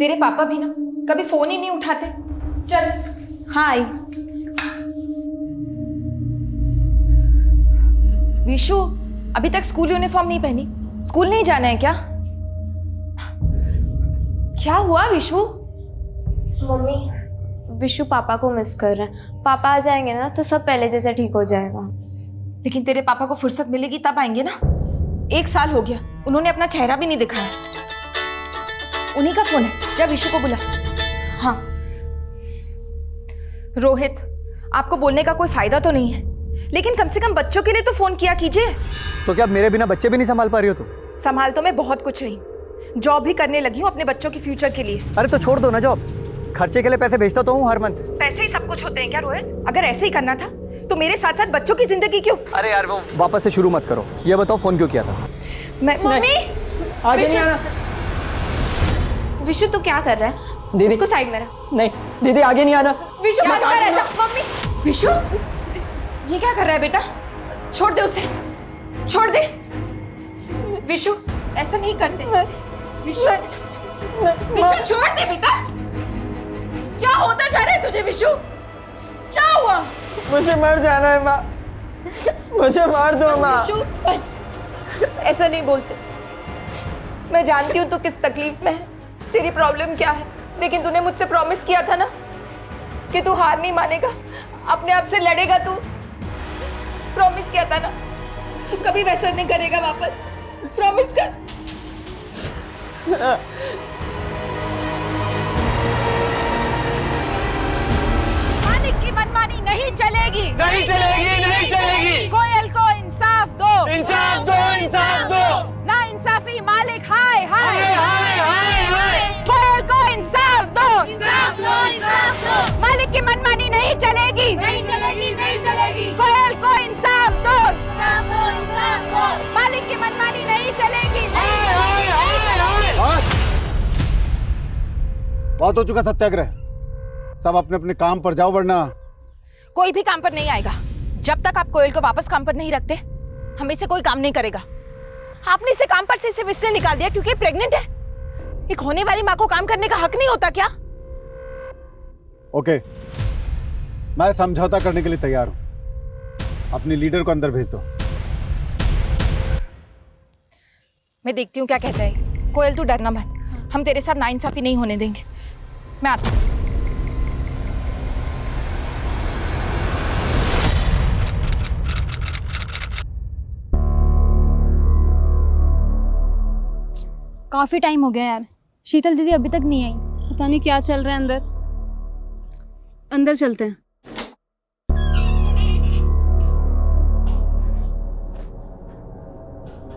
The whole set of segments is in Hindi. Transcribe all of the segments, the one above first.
तेरे पापा भी ना कभी फोन ही नहीं उठाते। चल। हाँ आई। विशु, अभी तक स्कूल यूनिफॉर्म नहीं पहनी? स्कूल नहीं जाना है क्या? क्या हुआ विशु? मम्मी, विशु पापा को मिस कर रहे हैं। पापा आ जाएंगे ना तो सब पहले जैसे ठीक हो जाएगा। लेकिन तेरे पापा को फुर्सत मिलेगी तब आएंगे ना। 1 साल हो गया, उन्होंने अपना चेहरा भी नहीं दिखाया। उन्हीं का फोन है, जा विशु को बुला। हाँ। रोहित, आपको बोलने का कोई फायदा तो नहीं है, लेकिन कम से कम बच्चों के लिए तो फोन किया कीजिए। तो क्या मेरे बिना बच्चे भी नहीं संभाल पा रही हो तुम? संभाल तो मैं बहुत कुछ रही, जॉब भी करने लगी हूँ अपने बच्चों के फ्यूचर के लिए। अरे तो छोड़ दो ना जॉब, खर्चे के लिए पैसे भेजता तो हूँ हर मंथ। पैसे ही सब कुछ होते हैं क्या रोहित? अगर ऐसे ही करना था तो मेरे साथ साथ बच्चों की जिंदगी क्यों? अरे यार वो वापस से शुरू मत करो, ये बताओ फोन क्यों किया था? मम्मी आगे नहीं आना। विशु तू क्या कर रहा है? दीदी उसको साइड में रख। नहीं दीदी, आगे नहीं आना। विशु क्या कर रहा है? मम्मी, विशु ये क्या कर रहा है बेटा? छोड़ दे उसे, छोड़ दे। विशु ऐसा नहीं करते। विशु, विशु छोड़ दे बेटा। क्या होता जा रहा है तुझे विशु? क्या हुआ? मुझे मर जाना है माँ, मुझे मार दो माँ। विशु बस ऐसा नहीं बोलते। मैं जानती हूँ तू किस तकलीफ में है, तेरी प्रॉब्लम क्या है, लेकिन तूने मुझसे प्रॉमिस किया था ना कि तू हार नहीं मानेगा, अपने आप से लड़ेगा। तू प्रॉमिस किया था ना, तू कभी वैसा नहीं करेगा वापस। प्रॉमिस कर। मालिक की मनमानी नहीं चलेगी, नहीं चलेगी, नहीं चलेगी। कोयल को इंसाफ दो, इंसाफ दो, इंसाफ दो। ना इंसाफी मालिक हाय हाय हाय हाय हाय। कोयल को इंसाफ दो, इंसाफ दो, इंसाफ दो। मालिक की मनमानी नहीं चलेगी, नहीं चलेगी, नहीं चलेगी। कोयल को इंसाफ दो, इंसाफ दो, इंसाफ दो। मालिक की मनमानी नहीं चलेगी। हाय हाय हाय हाय। बस बहुत हो चुका सत्याग्रह। सब अपने अपने काम पर जाओ, वरना कोई भी काम पर नहीं आएगा। जब तक आप कोयल को वापस काम पर नहीं रखते, हमें से कोई काम नहीं करेगा। आपने इसे काम पर से सिर्फ इसलिए निकाल दिया क्योंकि प्रेग्नेंट है। एक होने वाली माँ को काम करने का हक नहीं होता क्या? ओके, मैं समझौता करने के लिए तैयार हूं। अपनी लीडर को अंदर भेज दो। मैं देखती हूँ क्या कहता है। कोयल तू डरना मत, हम तेरे साथ नाइंसाफी नहीं होने देंगे। मैं आती हूँ। काफी टाइम हो गया यार, शीतल दीदी अभी तक नहीं आई। पता नहीं क्या चल रहा है अंदर। अंदर चलते हैं।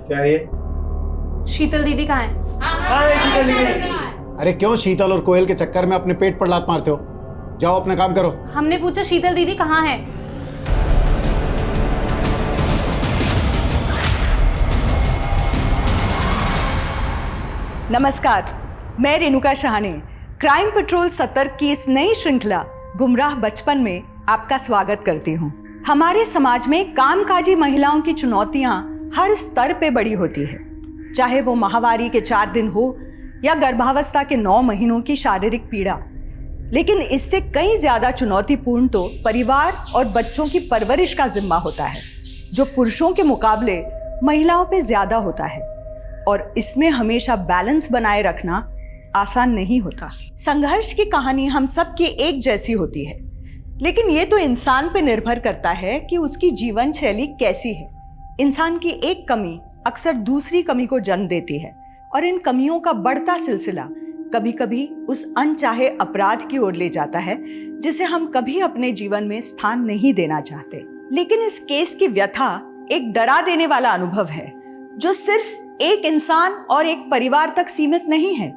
क्या है ये? शीतल दीदी कहाँ है? हाय शीतल दीदी। अरे क्यों शीतल और कोयल के चक्कर में अपने पेट पर लात मारते हो? जाओ अपना काम करो। हमने पूछा शीतल दीदी कहाँ है। नमस्कार, मैं रेणुका शाहने क्राइम पेट्रोल सतर्क की इस नई श्रृंखला गुमराह बचपन में आपका स्वागत करती हूँ। हमारे समाज में कामकाजी महिलाओं की चुनौतियाँ हर स्तर पे बड़ी होती है, चाहे वो माहवारी के 4 दिन हो या गर्भावस्था के 9 महीनों की शारीरिक पीड़ा। लेकिन इससे कई ज्यादा चुनौतीपूर्ण तो परिवार और बच्चों की परवरिश का जिम्मा होता है, जो पुरुषों के मुकाबले महिलाओं पे ज्यादा होता है, और इसमें हमेशा बैलेंस बनाए रखना आसान नहीं होता। संघर्ष की कहानी हम सब की एक जैसी होती है, लेकिन ये तो इंसान पे निर्भर करता है कि उसकी जीवन शैली कैसी है। इंसान की एक कमी अक्सर दूसरी कमी को जन्म देती है, और इन कमियों का बढ़ता सिलसिला कभी कभी उस अनचाहे अपराध की ओर ले जाता है जिसे हम कभी अपने जीवन में स्थान नहीं देना चाहते। लेकिन इस केस की व्यथा एक डरा देने वाला अनुभव है, जो सिर्फ एक इंसान और एक परिवार तक सीमित नहीं है।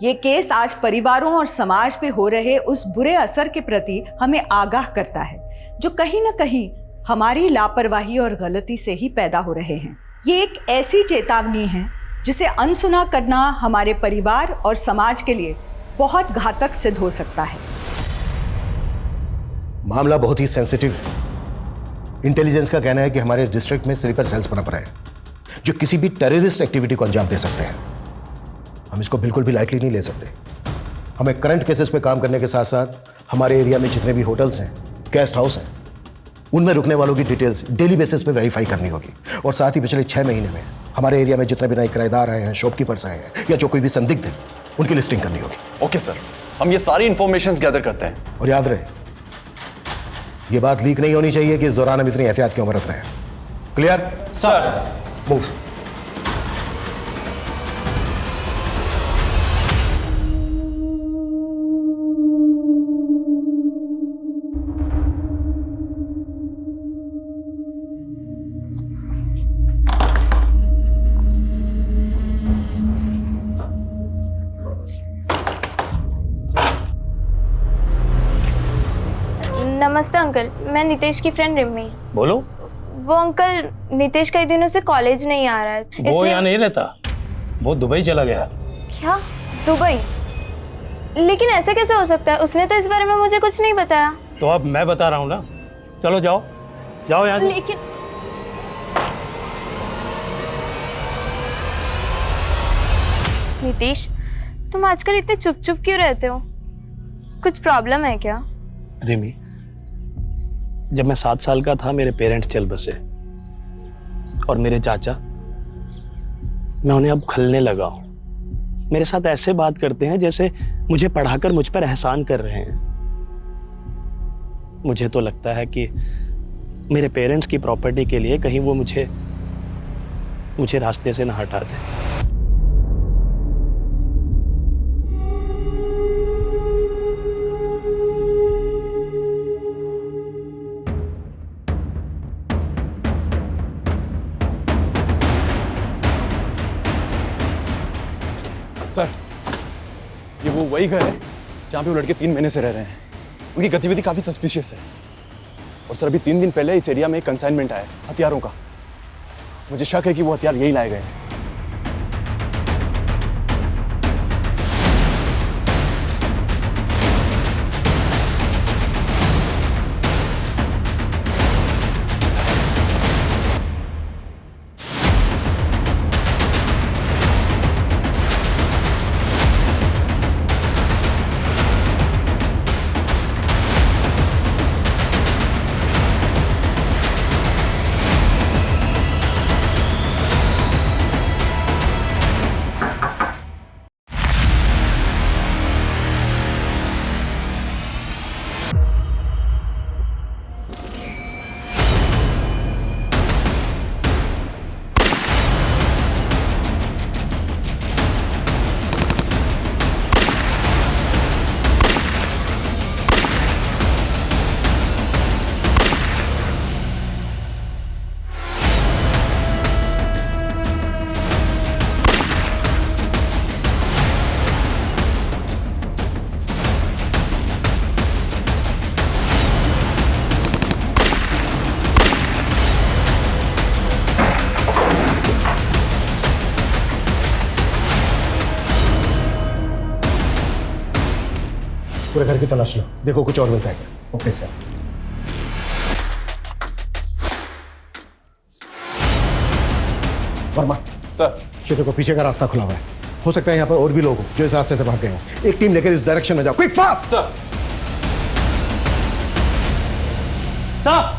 ये केस आज परिवारों और समाज पे हो रहे उस बुरे असर के प्रति हमें आगाह करता है, जो कहीं न कहीं हमारी लापरवाही और गलती से ही पैदा हो रहे हैं। ये एक ऐसी चेतावनी है जिसे अनसुना करना हमारे परिवार और समाज के लिए बहुत घातक सिद्ध हो सकता है। मामला बहुत ही सेंसिटिव है। इंटेलिजेंस का कहना है कि हमारे डिस्ट्रिक्ट में स्लीपर सेल्स पनप रहे हैं जो किसी भी टेररिस्ट एक्टिविटी को अंजाम दे सकते हैं। हम इसको बिल्कुल भी लाइटली नहीं ले सकते। हमें करंट केसेस पे काम करने के साथ साथ हमारे एरिया में जितने भी होटल्स हैं, गेस्ट हाउस हैं, उनमें रुकने वालों की डिटेल्स डेली बेसिस पे वेरीफाई करनी होगी। और साथ ही पिछले 6 महीने में हमारे एरिया में जितने भी नए किराएदार आए हैं, शॉपकीपर्स आए हैं या जो कोई भी संदिग्ध है, उनकी लिस्टिंग करनी होगी। ओके सर, हम ये सारी इंफॉर्मेशन गैदर करते हैं। और याद रहे, ये बात लीक नहीं होनी चाहिए कि इस दौरान हम इतनी एहतियात क्यों बरत रहे हैं। Clear sir. मूव। नमस्ते अंकल, मैं नितेश की फ्रेंड रिमी। बोलो। वो अंकल, नितेश कई दिनों से कॉलेज नहीं आ रहा है, वो यहाँ नहीं रहता, वो दुबई चला गया। क्या? दुबई? लेकिन ऐसे कैसे हो सकता है? उसने तो इस बारे में मुझे कुछ नहीं बताया। तो अब मैं बता रहा हूँ ना, चलो जाओ जाओ यहाँ से। लेकिन नितेश, तुम आजकल इतने चुप चुप क्यों रहते हो? कुछ प्रॉब्लम है क्या? रिमी, जब मैं 7 साल का था मेरे पेरेंट्स चल बसे और मेरे चाचा, मैं उन्हें अब खलने लगा हूं। मेरे साथ ऐसे बात करते हैं जैसे मुझे पढ़ाकर मुझ पर एहसान कर रहे हैं। मुझे तो लगता है कि मेरे पेरेंट्स की प्रॉपर्टी के लिए कहीं वो मुझे रास्ते से ना हटा दें। सर, ये वो वही घर है जहाँ पे वो लड़के 3 महीने से रह रहे हैं। उनकी गतिविधि काफी सस्पिशियस है। और सर, अभी 3 दिन पहले इस एरिया में एक कंसाइनमेंट आया हथियारों का। मुझे शक है कि वो हथियार यही लाए गए हैं। पूरे घर की तलाश लो, देखो कुछ और मिलता है क्या। Okay sir. वर्मा सर, क्षेत्र को पीछे का रास्ता खुला हुआ है, हो सकता है यहाँ पर और भी लोग हो जो इस रास्ते से भाग गए हो। एक टीम लेकर इस डायरेक्शन में जाओ, क्विक फास्ट। सर। सर,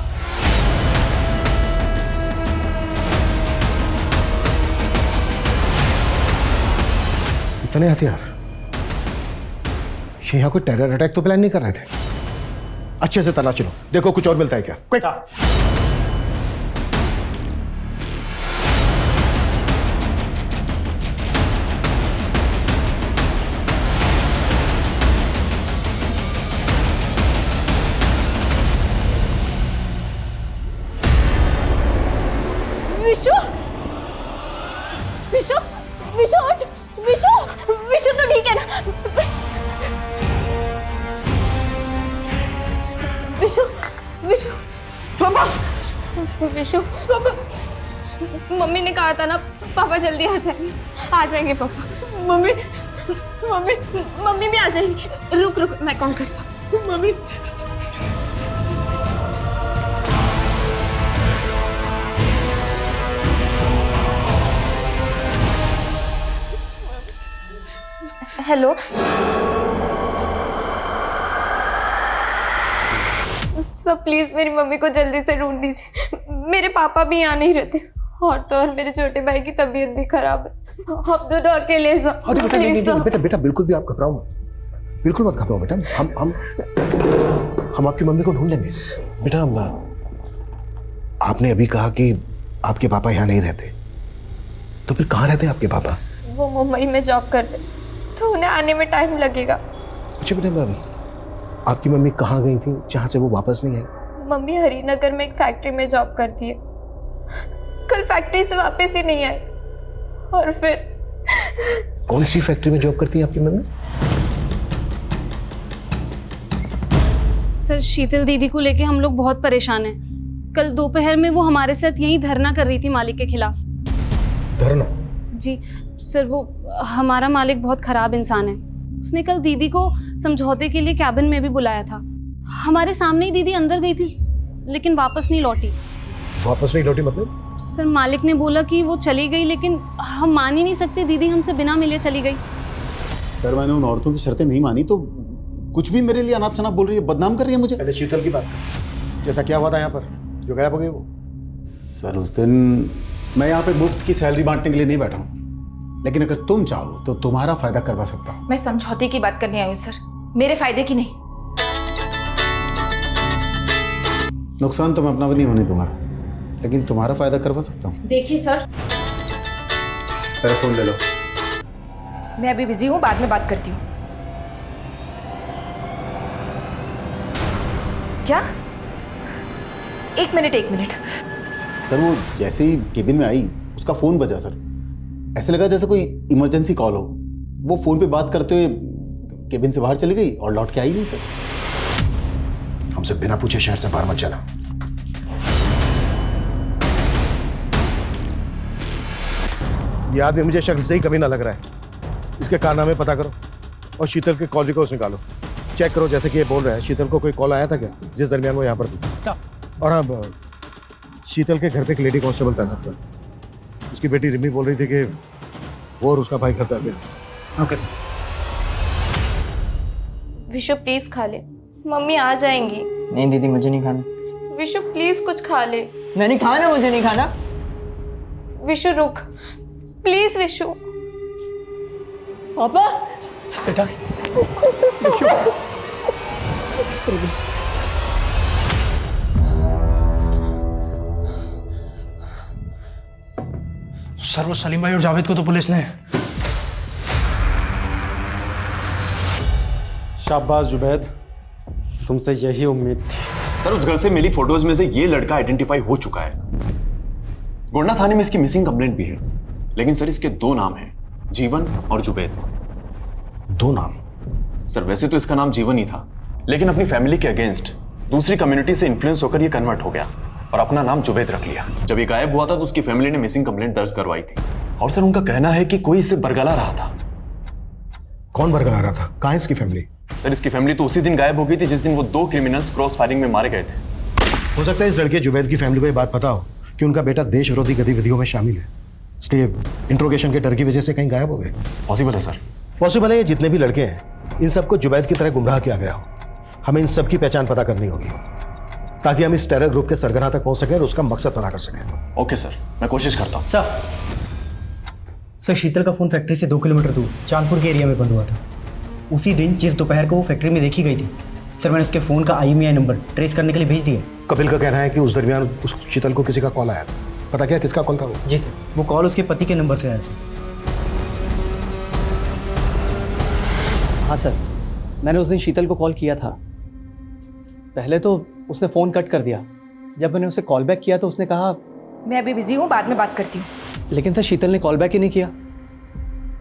इतने हथियार, ये यहाँ कोई टेरर अटैक तो प्लान नहीं कर रहे थे। अच्छे से तलाश लो, देखो कुछ और मिलता है क्या। क्विक। विशु, विशु, विशु उठ, विशु, विशु तो ठीक है ना? विशु, विशु, पापा, विशु, पापा, मम्मी ने कहा था ना पापा जल्दी आ जाएंगे पापा। मम्मी, मम्मी, मम्मी भी आ जाएंगी। रुक रुक, मैं कॉल करता हूँ। Mummy, hello. सब प्लीज मेरी मम्मी को जल्दी से ढूंढ दीजिए। मेरे पापा भी यहाँ नहीं रहते और तो और मेरे छोटे भाई की तबीयत भी खराब है। आप दोनों अकेले अरे बेटा नहीं, नहीं, बेटा बेटा बिल्कुल भी आप घबराओ मत, बिल्कुल मत घबराओ बेटा। हम आपकी मम्मी को ढूंढ लेंगे। बेटा आपने अभी कहा कि आपके पापा यहाँ नहीं रहते, तो फिर कहाँ रहते हैं आपके पापा? वो मुंबई में जॉब करते, तो उन्हें आने में टाइम लगेगा। अच्छा बेटा आपकी मम्मी कहाँ गई थी जहाँ से वो वापस नहीं आई? मम्मी हरिनगर में एक फैक्ट्री में जॉब करती है। कल फैक्ट्री से वापस ही नहीं आई और फिर कौन सी फैक्ट्री में जॉब करती है आपकी मम्मी? सर शीतल दीदी को लेके हम लोग बहुत परेशान हैं। कल दोपहर में वो हमारे साथ यही धरना कर रही थी मालिक के खिलाफ। धरना? जी सर, वो हमारा मालिक बहुत खराब इंसान है। उसने कल दीदी को समझौते के लिए कैबिन में भी बुलाया था। हमारे सामने ही दीदी अंदर गई थी लेकिन वापस नहीं लौटी। वापस नहीं लौटी मतलब? सर मालिक ने बोला कि वो चली गई, लेकिन हम मान ही नहीं सकते, दीदी हमसे बिना मिले चली गई। सर मैंने उन औरतों की शर्तें नहीं मानी तो कुछ भी मेरे लिए अनाप शनाप बोल रही है, बदनाम कर रही है मुझे। पहले शीतल की बात कर, जैसा क्या हुआ था यहाँ पर जो गायब हो गई वो? सर उस दिन मैं यहाँ पे मुफ्त की सैलरी बांटने के लिए नहीं बैठा हूँ, लेकिन अगर तुम चाहो तो तुम्हारा फायदा करवा सकता हूँ। मैं समझौते की बात करने आई हूँ सर, मेरे फायदे की नहीं। नुकसान तो मैं अपना भी नहीं होने दूंगा, लेकिन तुम्हारा फायदा करवा सकता हूँ। देखिए सर, तेरा फोन ले लो। मैं अभी बिजी हूँ, बाद में बात करती हूँ। क्या? एक मिनट। सर वो जैसे ही केबिन में आई उसका फोन बजा सर, ऐसे लगा जैसे कोई इमरजेंसी कॉल हो। वो फोन पे बात करते हुए केबिन से बाहर चली गई और लौट के आई नहीं सर। हमसे बिना पूछे शहर से बाहर मत जाना। ये आदमी मुझे शक्ल से ही कभी ना लग रहा है। इसके कारनामे पता करो और शीतल के कॉल रिकॉर्ड्स निकालो, चेक करो। जैसे कि ये बोल रहा है, शीतल को कोई कॉल आया था क्या जिस दरमियान वो यहाँ पर थी? और अब शीतल के घर पे एक लेडी कांस्टेबल तैनात था। उसकी बेटी रिमी बोल रही थी कि वो और उसका भाई घर पे आ गए। Okay sir. विशु प्लीज खा ले, मम्मी आ जाएंगी। नहीं दीदी मुझे नहीं खाना। विशु प्लीज कुछ खा ले। मैंने खाना, मुझे नहीं खाना। विशु रुक प्लीज। विशु पापा बेटा सर वो सलीम भाई और जावेद को तो पुलिस ने। शाबाश जुबैद, तुमसे यही उम्मीद थी। सर उस घर से मिली फोटोज में से ये लड़का आइडेंटिफाई हो चुका है। गोंडा थाने में इसकी मिसिंग कंप्लेंट भी है, लेकिन सर इसके दो नाम हैं, जीवन और जुबैद। दो नाम? सर वैसे तो इसका नाम जीवन ही था, लेकिन अपनी फैमिली के अगेंस्ट दूसरी कम्युनिटी से इन्फ्लुएंस होकर ये कन्वर्ट हो गया और अपना नाम जुबैद रख लिया। जब ये गायब हुआ था तो उसकी फैमिली ने मिसिंग कंप्लेंट दर्ज करवाई थी और सर उनका कहना है कि कोई इसे बरगला रहा था। कौन बरगला रहा था? कहाँ है इसकी फैमिली? सर इसकी फैमिली तो उसी दिन गायब हो गई थी जिस दिन वो दो क्रिमिनल्स क्रॉस फायरिंग में मारे गए थे। हो सकता है इस लड़के जुबैद की फैमिली को ये बात पता हो कि उनका बेटा देश विरोधी गतिविधियों में शामिल है, इसलिए इंट्रोगेशन के डर की वजह से कहीं गायब हो गए। पॉसिबल है सर। पॉसिबल है ये जितने भी लड़के हैं इन सबको जुबैद की तरह गुमराह किया गया हो। हमें इन सब की पहचान पता करनी होगी ताकि हम इस टेरर ग्रुप के सरगना तक पहुंच सकें और उसका मकसद पता कर सकें। ओके सर, मैं कोशिश करता हूँ। सर शीतल का फ़ोन फैक्ट्री से 2 किलोमीटर दूर चांदपुर के एरिया में बंद हुआ था। उसी दिन जिस दोपहर को वो फैक्ट्री में देखी गई थी, सर मैंने उसके फ़ोन का IMEI नंबर ट्रेस करने के लिए भेज दिया। कपिल का कहना है कि उस दरमियान उस शीतल को किसी का कॉल आया था। पता क्या किसका कॉल था वो? जी सर, वो कॉल उसके पति के नंबर से आया था। हाँ सर, मैंने उस दिन शीतल को कॉल किया था। पहले तो उसने फ़ोन कट कर दिया। जब मैंने उसे कॉल बैक किया तो उसने कहा मैं अभी बिजी हूँ, बाद में बात करती हूँ। लेकिन सर शीतल ने कॉल बैक ही नहीं किया।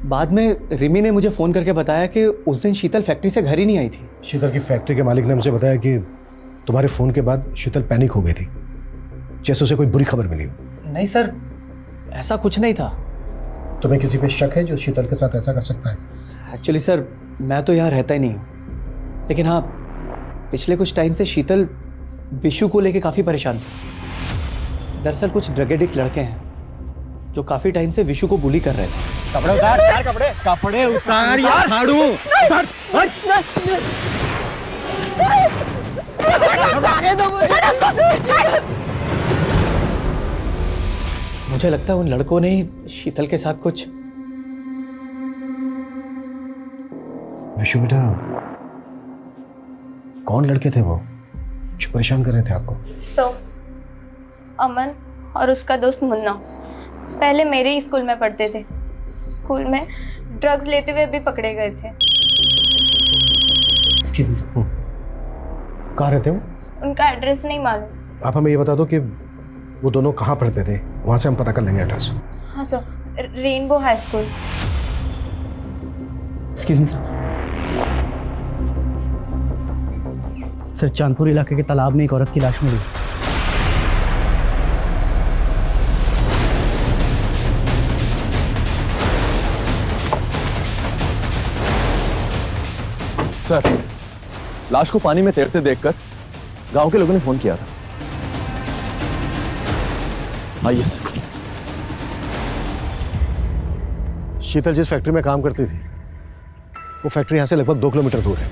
बाद में रिमी ने मुझे फ़ोन करके बताया कि उस दिन शीतल फैक्ट्री से घर ही नहीं आई थी। शीतल की फैक्ट्री के मालिक ने मुझे बताया कि तुम्हारे फ़ोन के बाद शीतल पैनिक हो गई थी, जैसे उसे कोई बुरी खबर मिली हो। नहीं सर, ऐसा कुछ नहीं था। तुम्हें किसी पे शक है जो शीतल के साथ ऐसा कर सकता है? एक्चुअली सर मैं तो यहाँ रहता ही नहीं हूँ, लेकिन हाँ पिछले कुछ टाइम से शीतल विशु को लेके काफ़ी परेशान थी। दरअसल कुछ ड्रग एडिक्ट लड़के हैं जो काफ़ी टाइम से विशु को बुली कर रहे थे। कपड़े उतार यार, कपड़े उतार यार, फाड़ू। जाने दो मुझे। मुझे लगता है उन लड़कों ने ही शीतल के साथ कुछ। विशु बेटा, कौन लड़के थे वो जो परेशान कर रहे थे आपको? अमन और उसका दोस्त मुन्ना पहले मेरे ही स्कूल में पढ़ते थे। स्कूल में ड्रग्स लेते हुए भी पकड़े गए थे। कहाँ रहते हो? उनका एड्रेस नहीं मालूम। आप हमें ये बता दो कि वो दोनों कहाँ पढ़ते थे, वहाँ से हम पता कर लेंगे एड्रेस। हाँ sir, rainbow high school. Excuse me sir, Chandpur इलाके के तालाब में एक औरत की लाश मिली। सर, लाश को पानी में तैरते देखकर गांव के लोगों ने फोन किया था। आइए सर। शीतल जिस फैक्ट्री में काम करती थी वो फैक्ट्री यहाँ से लगभग 2 किलोमीटर दूर है।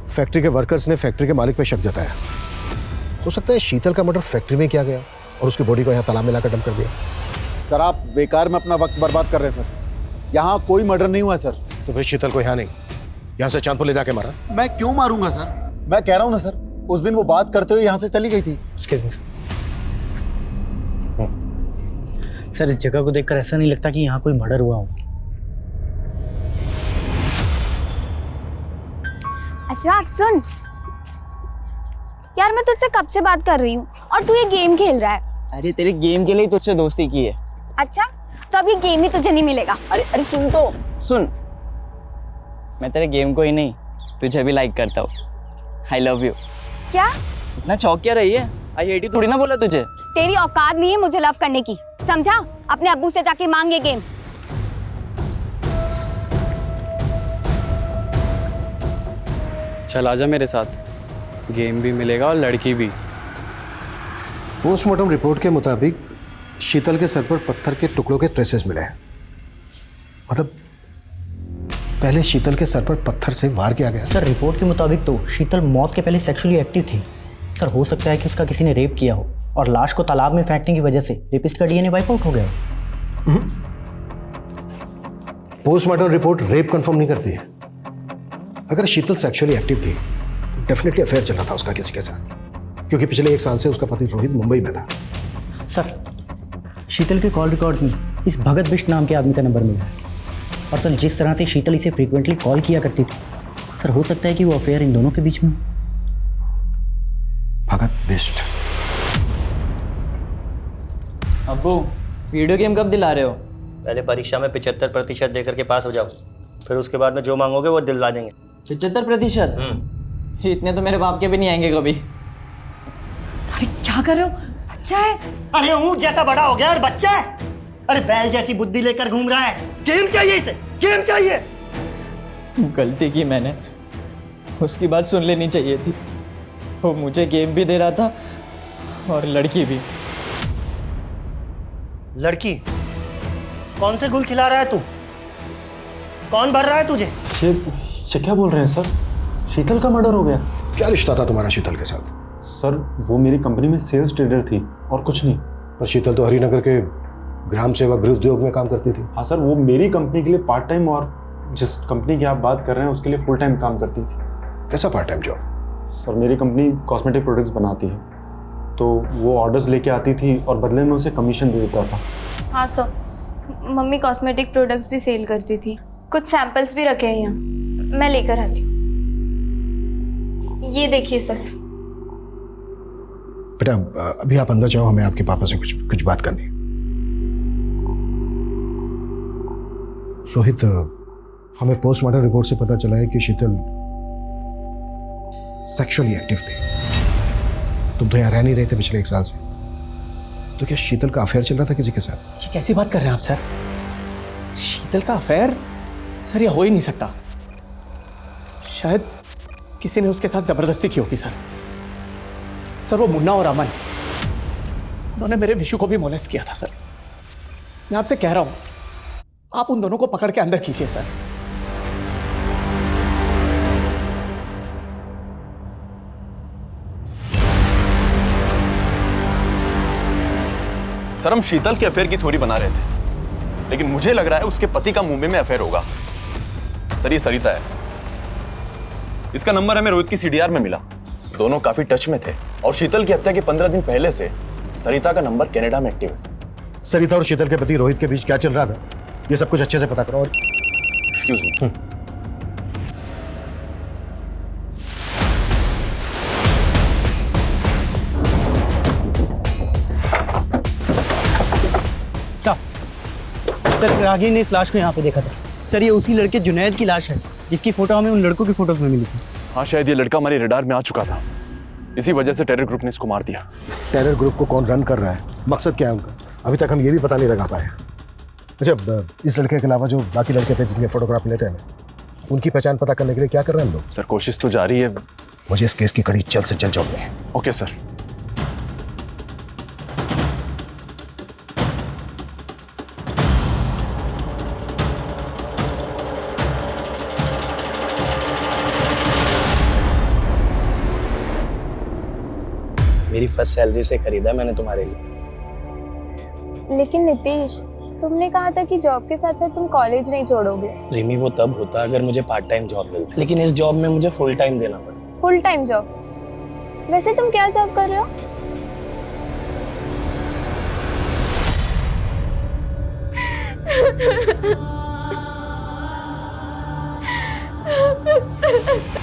फैक्ट्री के वर्कर्स ने फैक्ट्री के मालिक पे शक जताया। हो सकता है शीतल का मर्डर फैक्ट्री में किया गया और उसकी बॉडी को यहाँ तालाब में लाकर डंप कर दिया। सर आप बेकार में अपना वक्त बर्बाद कर रहे हैं सर। यहाँ कोई मर्डर नहीं हुआ सर। तो फिर शीतल को यहाँ नहीं, यहाँ से चांदपुर ले जाके मारा? मैं क्यों मारूंगा सर? मैं कह रहा हूँ ना सर, उस दिन वो बात करते हुए यहाँ से चली गई थी। सर, इस जगह को देखकर ऐसा नहीं लगता कि यहाँ कोई मर्डर हुआ हो। अशफाक सुन यार, मैं तुझसे कब से बात कर रही हूँ और तू ये गेम खेल रहा है। अरे तेरे गेम के लिए तुझसे दोस्ती की है। अच्छा, तो अब ये गेम ही तुझे नहीं मिलेगा। अरे सुन तो सुन, मैं तेरे गेम को ही नहीं तुझे भी लाइक करता हूँ। I love you. क्या? इतना चौंक क्या रही है? आई हेट यू थोड़ी ना बोला तुझे। तेरी औकात नहीं है मुझे लव करने की, समझा? अपने अब्बू से जाके मांग ये गेम। चल आजा मेरे साथ, गेम भी मिलेगा और लड़की भी। पोस्टमार्टम रिपोर्ट के मुताबिक शीतल के सर पर पत्थर के टुकड़ों के ट्रेसेस मिले हैं। मतलब पहले शीतल के सर पर पत्थर से वार किया गया। सर, रिपोर्ट के मुताबिक तो शीतल मौत के पहले सेक्सुअली एक्टिव थी। सर, हो सकता है कि उसका किसी ने रेप किया हो और लाश को तालाब में फेंकने की वजह से रेपिस्ट का डीएनए वाइप आउट हो गया। पोस्टमार्टम रिपोर्ट रेप कंफर्म नहीं करती है। अगर शीतल सेक्सुअली एक्टिव थी तो डेफिनेटली अफेयर चल रहा था उसका किसी के साथ, क्योंकि पिछले 1 साल से उसका पति रोहित मुंबई में था। सर, शीतल के कॉल रिकॉर्ड्स में इस भगत बिष्ट नाम के आदमी का नंबर मिला है। और सर, जिस तरह से शीतल इसे फ्रीक्वेंटली कॉल किया करती थी, सर हो सकता है कि वो अफेयर इन दोनों के बीच में हो। भगत बिष्ट। अब्बू, वीडियो गेम कब दिला रहे हो? पहले परीक्षा में 75% देकर के पास हो जाओ, फिर उसके बाद में जो मांगोगे वो दिलवा देंगे। 75%? इतने तो मेरे बाप के भी नहीं आएंगे कभी। अरे क्या कर रहे हो? बच्चा है। अरे ऊँट जैसा बड़ा हो गया और बच्चा है। अरे बैल जैसी बुद्धि लेकर घूम रहा है। गेम चाहिए इसे, गेम चाहिए। गलती की मैंने, उसकी बात सुन लेनी चाहिए थी। वो मुझे गेम भी दे रहा था और लड़की भी। लड़की? कौन से गुल खिला रहा है तू? कौन भर रहा है तुझे? ये क्या बोल रहे हैं सर? शीतल का मर्डर हो गया? क्या रिश्ता था तुम्हारा शीतल के साथ? सर, वो मेरी कंपनी में सेल्स ट्रेडर थी और कुछ नहीं। पर शीतल तो हरिनगर के ग्राम सेवा गृह उद्योग में काम करती थी। हाँ सर, वो मेरी कंपनी के लिए पार्ट टाइम और जिस कंपनी की आप बात कर रहे हैं उसके लिए फुल टाइम काम करती थी। कैसा पार्ट टाइम जॉब? सर, मेरी कंपनी कॉस्मेटिक प्रोडक्ट्स बनाती है, तो वो ऑर्डर्स लेके आती थी और बदले में उसे कमीशन दे देता था। हाँ सर, मम्मी कॉस्मेटिक प्रोडक्ट्स भी सेल करती थी। कुछ सैंपल्स भी रखे हैं यहाँ, मैं लेकर आती हूँ। ये देखिए सर। बेटा अभी आप अंदर जाओ, हमें आपके पापा से कुछ बात करनी है। रोहित, हमें पोस्टमार्टम रिपोर्ट से पता चला है कि शीतल सेक्सुअली एक्टिव थी। तुम तो यहाँ रह नहीं रहे थे पिछले 1 साल से, तो क्या शीतल का अफेयर चल रहा था किसी के साथ? ये कैसी बात कर रहे हैं आप सर? शीतल का अफेयर? सर, ये हो ही नहीं सकता। शायद किसी ने उसके साथ जबरदस्ती की होगी सर। सर, वो मुन्ना और अमन, उन्होंने मेरे विशु को भी मोलेस्ट किया था सर। मैं आपसे कह रहा हूं, आप उन दोनों को पकड़ के अंदर कीजिए सर। सर हम शीतल के अफेयर की थ्योरी बना रहे थे, लेकिन मुझे लग रहा है उसके पति का मुंबई में अफेयर होगा। सर ये सरिता है, इसका नंबर हमें रोहित की सीडीआर में मिला। दोनों काफी टच में थे और शीतल की हत्या के 15 दिन पहले से सरिता का नंबर कनाडा में एक्टिव है। सरिता और शीतल के पति रोहित के बीच क्या चल रहा था, ये सब कुछ अच्छे से पता करो। और एक्सक्यूज मी। सर रागिनी ने इस लाश को यहाँ पे देखा था। सर ये उसी लड़के जुनैद की लाश है जिसकी फोटो हमें उन लड़कों की फोटोज में मिली थी। हाँ शायद ये लड़का हमारे रडार में आ चुका था, इसी वजह से टेरर ग्रुप ने इसको मार दिया। इस टेरर ग्रुप को कौन रन कर रहा है, मकसद क्या है उनका, अभी तक हम ये भी पता नहीं लगा पाए। अच्छा, इस लड़के के अलावा जो बाकी लड़के थे जिनके फोटोग्राफ लेते हैं, उनकी पहचान पता करने के लिए क्या कर रहे हैं हम लोग? सर कोशिश तो जारी है। मुझे इस केस की कड़ी जल्द से जल्द जोड़नी है। Okay sir. मेरी फर्स्ट सैलरी से खरीदा मैंने तुम्हारे लिए। लेकिन नितेश, तुमने कहा था कि जॉब के साथ साथ तुम कॉलेज नहीं छोड़ोगे। रिमी वो तब होता अगर मुझे पार्ट टाइम जॉब मिलती, लेकिन इस जॉब में मुझे फुल टाइम देना पड़ता। Full time job? वैसे तुम क्या जॉब कर रहे हो?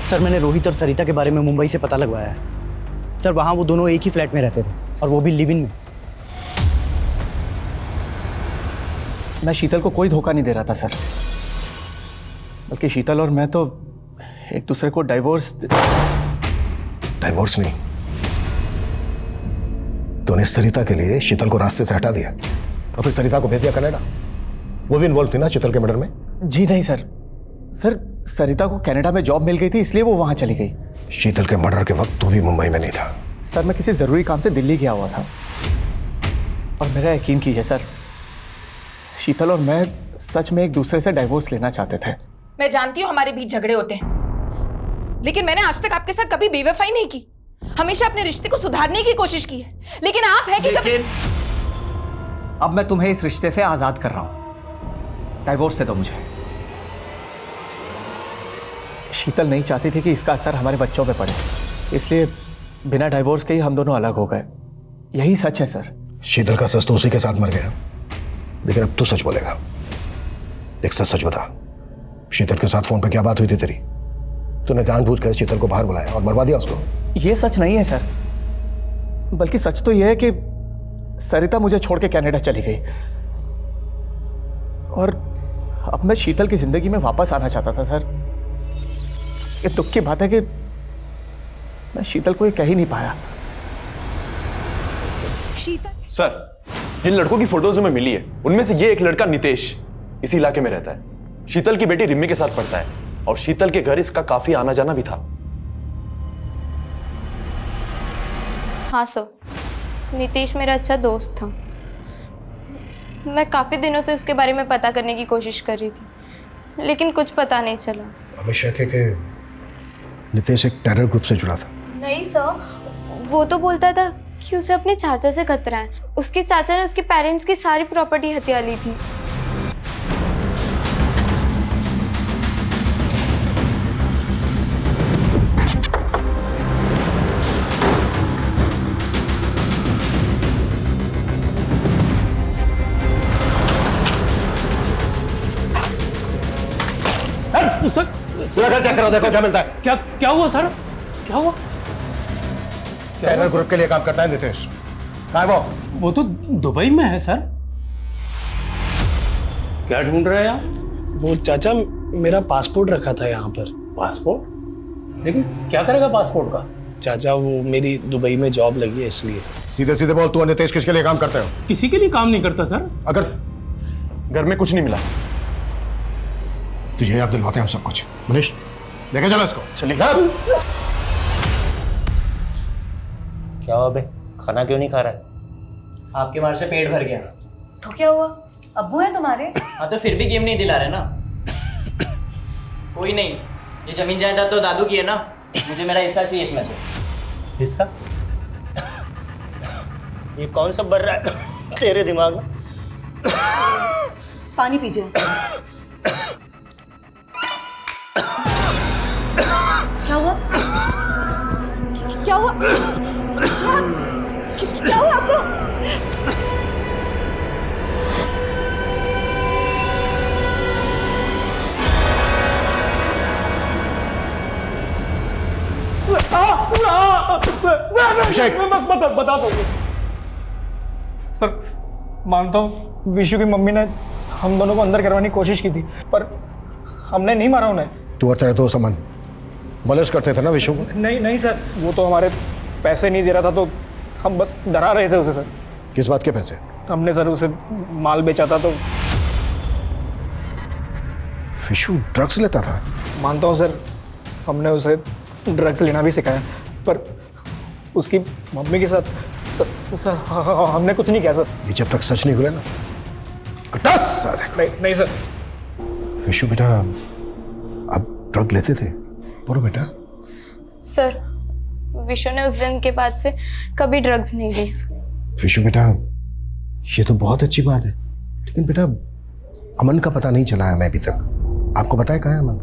सर मैंने रोहित और सरिता के बारे में मुंबई से पता लगवाया है। सर वहाँ वो दोनों एक ही फ्लैट में रहते थे और वो भी लिव इन में। मैं शीतल को कोई धोखा नहीं दे रहा था सर, बल्कि शीतल और मैं तो एक दूसरे को डाइवोर्स नहीं, तूने सरिता के लिए शीतल को रास्ते से हटा दिया और फिर सरिता को भेज दिया कनाडा। वो भी इन्वॉल्व थी ना शीतल के मर्डर में? जी नहीं सर, सरिता को कनाडा में जॉब मिल गई थी इसलिए वो वहां चली गई। शीतल के मर्डर के वक्त तू भी मुंबई में नहीं था। सर मैं किसी जरूरी काम से दिल्ली गया हुआ था और मेरा यकीन कीजिए सर, शीतल और मैं सच में एक दूसरे से डाइवोर्स लेना चाहते थे। मैं जानती हूँ हमारे बीच झगड़े होते हैं, लेकिन मैंने आज तक आपके साथ कभी बेवफाई नहीं की। हमेशा अपने रिश्ते को सुधारने की कोशिश की है, लेकिन आप है कि कभी... अब मैं तुम्हें इस रिश्ते से आजाद कर रहा हूं, डाइवोर्स दे दो मुझे। शीतल नहीं चाहती थी कि इसका असर हमारे बच्चों पे पड़े, इसलिए बिना डाइवोर्स के ही हम दोनों अलग हो गए। यही सच है सर। शीतल का सच तो उसी के साथ मर गया, लेकिन अब तू सच बोलेगा। एक सच बता, शीतल के साथ फोन पे क्या बात हुई थी तेरी? तूने जानबूझकर शीतल को बाहर बुलाया और मरवा दिया उसको? ये सच नहीं है सर, बल्कि सच तो यह है कि सरिता मुझे छोड़ के कनाडा चली गई और अब मैं शीतल की जिंदगी में वापस आना चाहता था सर। ये दुख की बात है कि मैं शीतल को ये कह ही नहीं पाया। सर जिन लड़कों की फोटोज हमें मिली है उनमें से ये एक लड़का नितेश इसी इलाके में रहता है। शीतल की बेटी रिमी के साथ पढ़ता है और शीतल के घर इसका काफी आना जाना भी था। हाँ सर, नितेश मेरा अच्छा दोस्त था। मैं काफी दिनों से उसके बारे में पता करने की कोशिश कर रही थी, लेकिन कुछ पता नहीं चला। हमें शक है कि नितेश एक टेरर ग्रुप से जुड़ा था। नहीं सर, वो तो बोलता था कि उसे अपने चाचा से खतरा है। उसके चाचा ने उसके पेरेंट्स की सारी प्रॉपर्टी हथिया ली थी। सर पूरा घर चेक करो, देखो क्या मिलता है। क्या हुआ सर? क्या हुआ? टेरर ग्रुप के लिए काम करता है नितेश। कहाँ है वो तो दुबई में है सर। क्या ढूंढ रहे हैं आप? वो चाचा मेरा पासपोर्ट रखा था यहाँ पर। पासपोर्ट? लेकिन क्या करेगा पासपोर्ट का? चाचा वो मेरी दुबई में जॉब लगी है इसलिए। सीधे सीधे बोल, तू और नितेश किसके लिए काम करते हो? किसी के लिए काम नहीं करता सर। अगर घर में कुछ नहीं मिला तुझे याद दिलवाते हैं सब कुछ। मनीष लेके चलो इसको। चलिए। क्या हुआ बे, खाना क्यों नहीं खा रहा है? आपके मार से पेट भर गया। तो क्या हुआ, अब्बू है तुम्हारे? हाँ तो फिर भी गेम नहीं दिला रहे ना। कोई नहीं, ये जमीन जायदाद तो दादू की है ना, मुझे मेरा हिस्सा चाहिए इसमें से। हिस्सा? ये कौन सा बर रहा है? तेरे दिमाग में पानी पीजिए। क्या हुआ? क्या हुआ? क्या हुआ आपको? बता दो सर। मानता हूँ विशु की मम्मी ने हम दोनों को अंदर करवाने की कोशिश की थी, पर हमने नहीं मारा उन्हें। तू और तेरे दोस्त अमन मॉलेस्ट करते थे ना विशु को? नहीं सर, वो तो हमारे पैसे नहीं दे रहा था, तो हम बस डरा रहे थे उसे सर। किस बात के पैसे? हमने सर उसे माल बेचा था। तो विशु ड्रग्स लेता था? मानता हूँ सर, हमने उसे ड्रग्स लेना भी सिखाया, पर उसकी मम्मी के साथ सर हमने कुछ नहीं किया सर। ये जब तक सच नहीं खुले ना नहीं सर। विशु बेटा आप ड्रग लेते थे? बोलो बेटा। सर विशु ने उस दिन के बाद से कभी ड्रग्स नहीं ली। विशु बेटा ये तो बहुत अच्छी बात है, लेकिन बेटा अमन का पता नहीं चला है हमें अभी तक। आपको पता है कहाँ है अमन?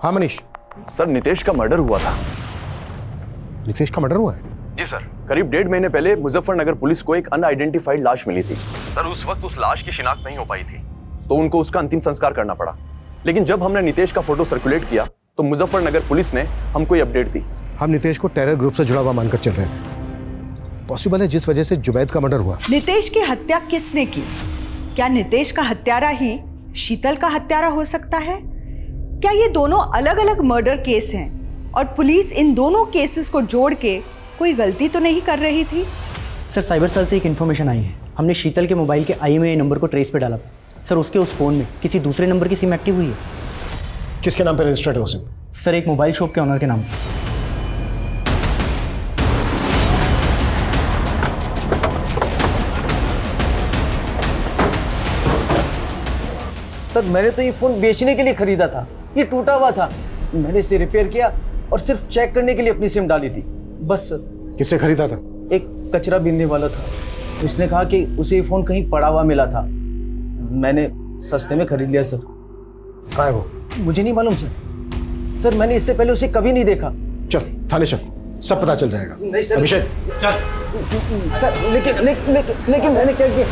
हाँ मनीष। सर नितेश का मर्डर हुआ था। नितेश का मर्डर हुआ है? जी सर, करीब 1.5 महीने पहले मुजफ्फरनगर पुलिस को एक अनआइडेंटिफाइड लाश मिली थी। सर उस वक्त उस लाश की शिनाख्त नहीं हो पाई थी, तो उनको उसका अंतिम संस्कार करना पड़ा। लेकिन जब हमने नितेश का फोटो सर्कुलेट किया तो मुजफ्फरनगर पुलिस ने हमको ये अपडेट दी। हम नितेश को टेरर ग्रुप से जुड़ा हुआ मानकर चल रहे थे। पॉसिबल है जिस वजह से जुबैद का मर्डर हुआ। नितेश की हत्या किसने की? क्या नितेश का हत्यारा ही शीतल का हत्यारा हो सकता है? क्या ये दोनों अलग अलग मर्डर केस हैं और पुलिस इन दोनों केसेस को जोड़ के कोई गलती तो नहीं कर रही थी? सर साइबर सेल से एक इन्फॉर्मेशन आई है। हमने शीतल के मोबाइल के IMEI नंबर को ट्रेस पे डाला। सर उसके उस फ़ोन में किसी दूसरे नंबर की सिम एक्टिव हुई है। किसके नाम पे रजिस्टर्ड है वो सिम? सर एक मोबाइल शॉप के ऑनर के नाम पे। सर मैंने तो ये फ़ोन बेचने के लिए ख़रीदा था, ये टूटा हुआ था। मैंने इसे रिपेयर किया और सिर्फ चेक करने के लिए अपनी सिम डाली थी, बस सर। किससे खरीदा था? एक कचरा बीनने वाला था, उसने कहा कि उसे ये फ़ोन कहीं पड़ा हुआ मिला था। मैंने सस्ते में खरीद लिया सर। कहाँ है वो? मुझे नहीं मालूम सर। सर मैंने इससे पहले उसे कभी नहीं देखा। चल थाने चल, सब पता चल जाएगा। नहीं सर। अभिषेक चल। सर लेकिन मैंने क्या किया?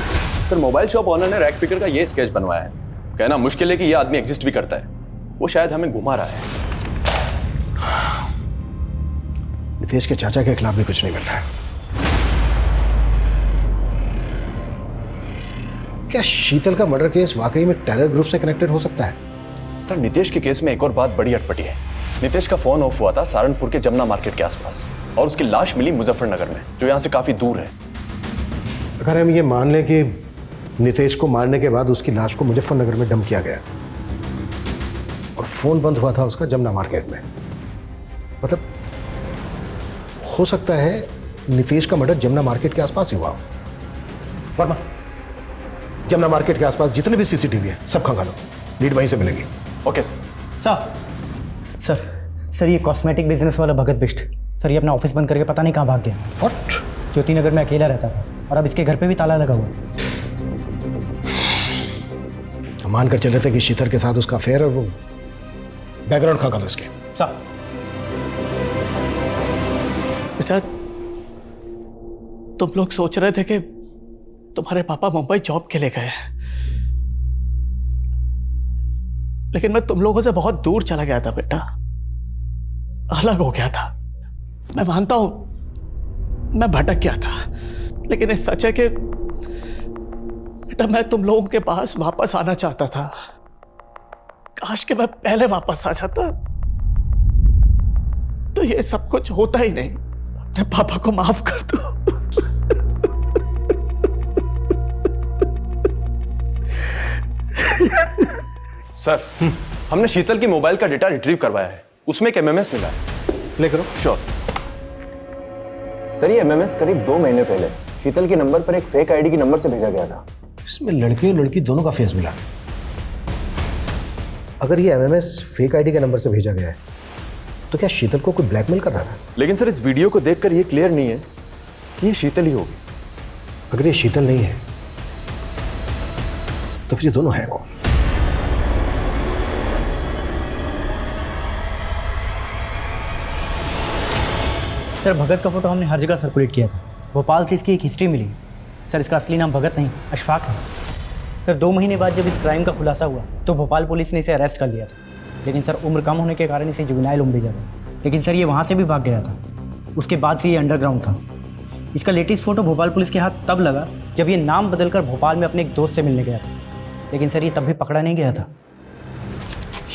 सर मोबाइल शॉप ऑनर ने रैक पिकर का ये स्केच बनवाया है। कहना मुश्किल है कि ये आदमी एग्जिस्ट भी करता है। वो शायद हमें घुमा रहा है। नितेश के चाचा के खिलाफ भी कुछ नहीं मिल रहा है। क्या शीतल का मर्डर केस वाकई में टेरर ग्रुप से कनेक्टेड हो सकता है? सर नितेश के केस में एक और बात बड़ी अटपटी है। नितेश का फोन ऑफ हुआ था सहारनपुर के जमुना मार्केट के आसपास, और उसकी लाश मिली मुजफ्फरनगर में, जो यहाँ से काफी दूर है। अगर हम ये मान लें कि नितेश को मारने के बाद उसकी लाश को मुजफ्फरनगर में डंप किया गया और फोन बंद हुआ था उसका जमुना मार्केट में, मतलब हो सकता है नितेश का मर्डर जमुना मार्केट के आसपास ही हुआ हो। वर्मा, जमुना मार्केट के आसपास जितने भी सीसीटीवी है सब खंगालो, लीड वहीं से मिलेगी। Okay sir. सर ये कॉस्मेटिक बिजनेस वाला भगत बिष्ट, सर ये अपना ऑफिस बंद करके पता नहीं कहाँ भाग गया। व्हाट? ज्योति नगर में अकेला रहता था और अब इसके घर पे भी ताला लगा हुआ है। हम मान कर चल रहे थे कि शीतल के साथ उसका अफेयर, और वो बैकग्राउंड खंगालो इसके। सर बेटा तुम लोग सोच रहे थे कि तुम्हारे पापा मुंबई जॉब के लिए गए हैं, लेकिन मैं तुम लोगों से बहुत दूर चला गया था बेटा, अलग हो गया था। मैं मानता हूं मैं भटक गया था, लेकिन ये सच है कि बेटा मैं तुम लोगों के पास वापस आना चाहता था। काश कि मैं पहले वापस आ जाता तो ये सब कुछ होता ही नहीं। अपने पापा को माफ कर दो। सर हमने शीतल की मोबाइल का डेटा रिट्रीव करवाया है, उसमें एक MMS मिला है। प्ले करो। श्योर। सर ये MMS करीब 2 महीने पहले शीतल के नंबर पर एक फेक आईडी के नंबर से भेजा गया था। इसमें लड़के और लड़की दोनों का फेस मिला। अगर ये MMS फेक आईडी के नंबर से भेजा गया है तो क्या शीतल को कोई ब्लैकमेल कर रहा था? लेकिन सर इस वीडियो को देखकर ये क्लियर नहीं है कि ये शीतल ही होगी। अगर ये शीतल नहीं है तो फिर ये दोनों हैं कौन? सर भगत का फोटो हमने हर जगह सर्कुलेट किया था। भोपाल से इसकी एक हिस्ट्री मिली। सर इसका असली नाम भगत नहीं अशफाक है। सर 2 महीने बाद जब इस क्राइम का खुलासा हुआ तो भोपाल पुलिस ने इसे अरेस्ट कर लिया था, लेकिन सर उम्र कम होने के कारण इसे जुवेनाइल होम भेजा गया। लेकिन सर ये वहाँ से भी भाग गया था। उसके बाद से ये अंडरग्राउंड था। इसका लेटेस्ट फोटो भोपाल पुलिस के हाथ तब लगा जब ये नाम बदलकर भोपाल में अपने एक दोस्त से मिलने गया था, लेकिन सर ये तब भी पकड़ा नहीं गया था।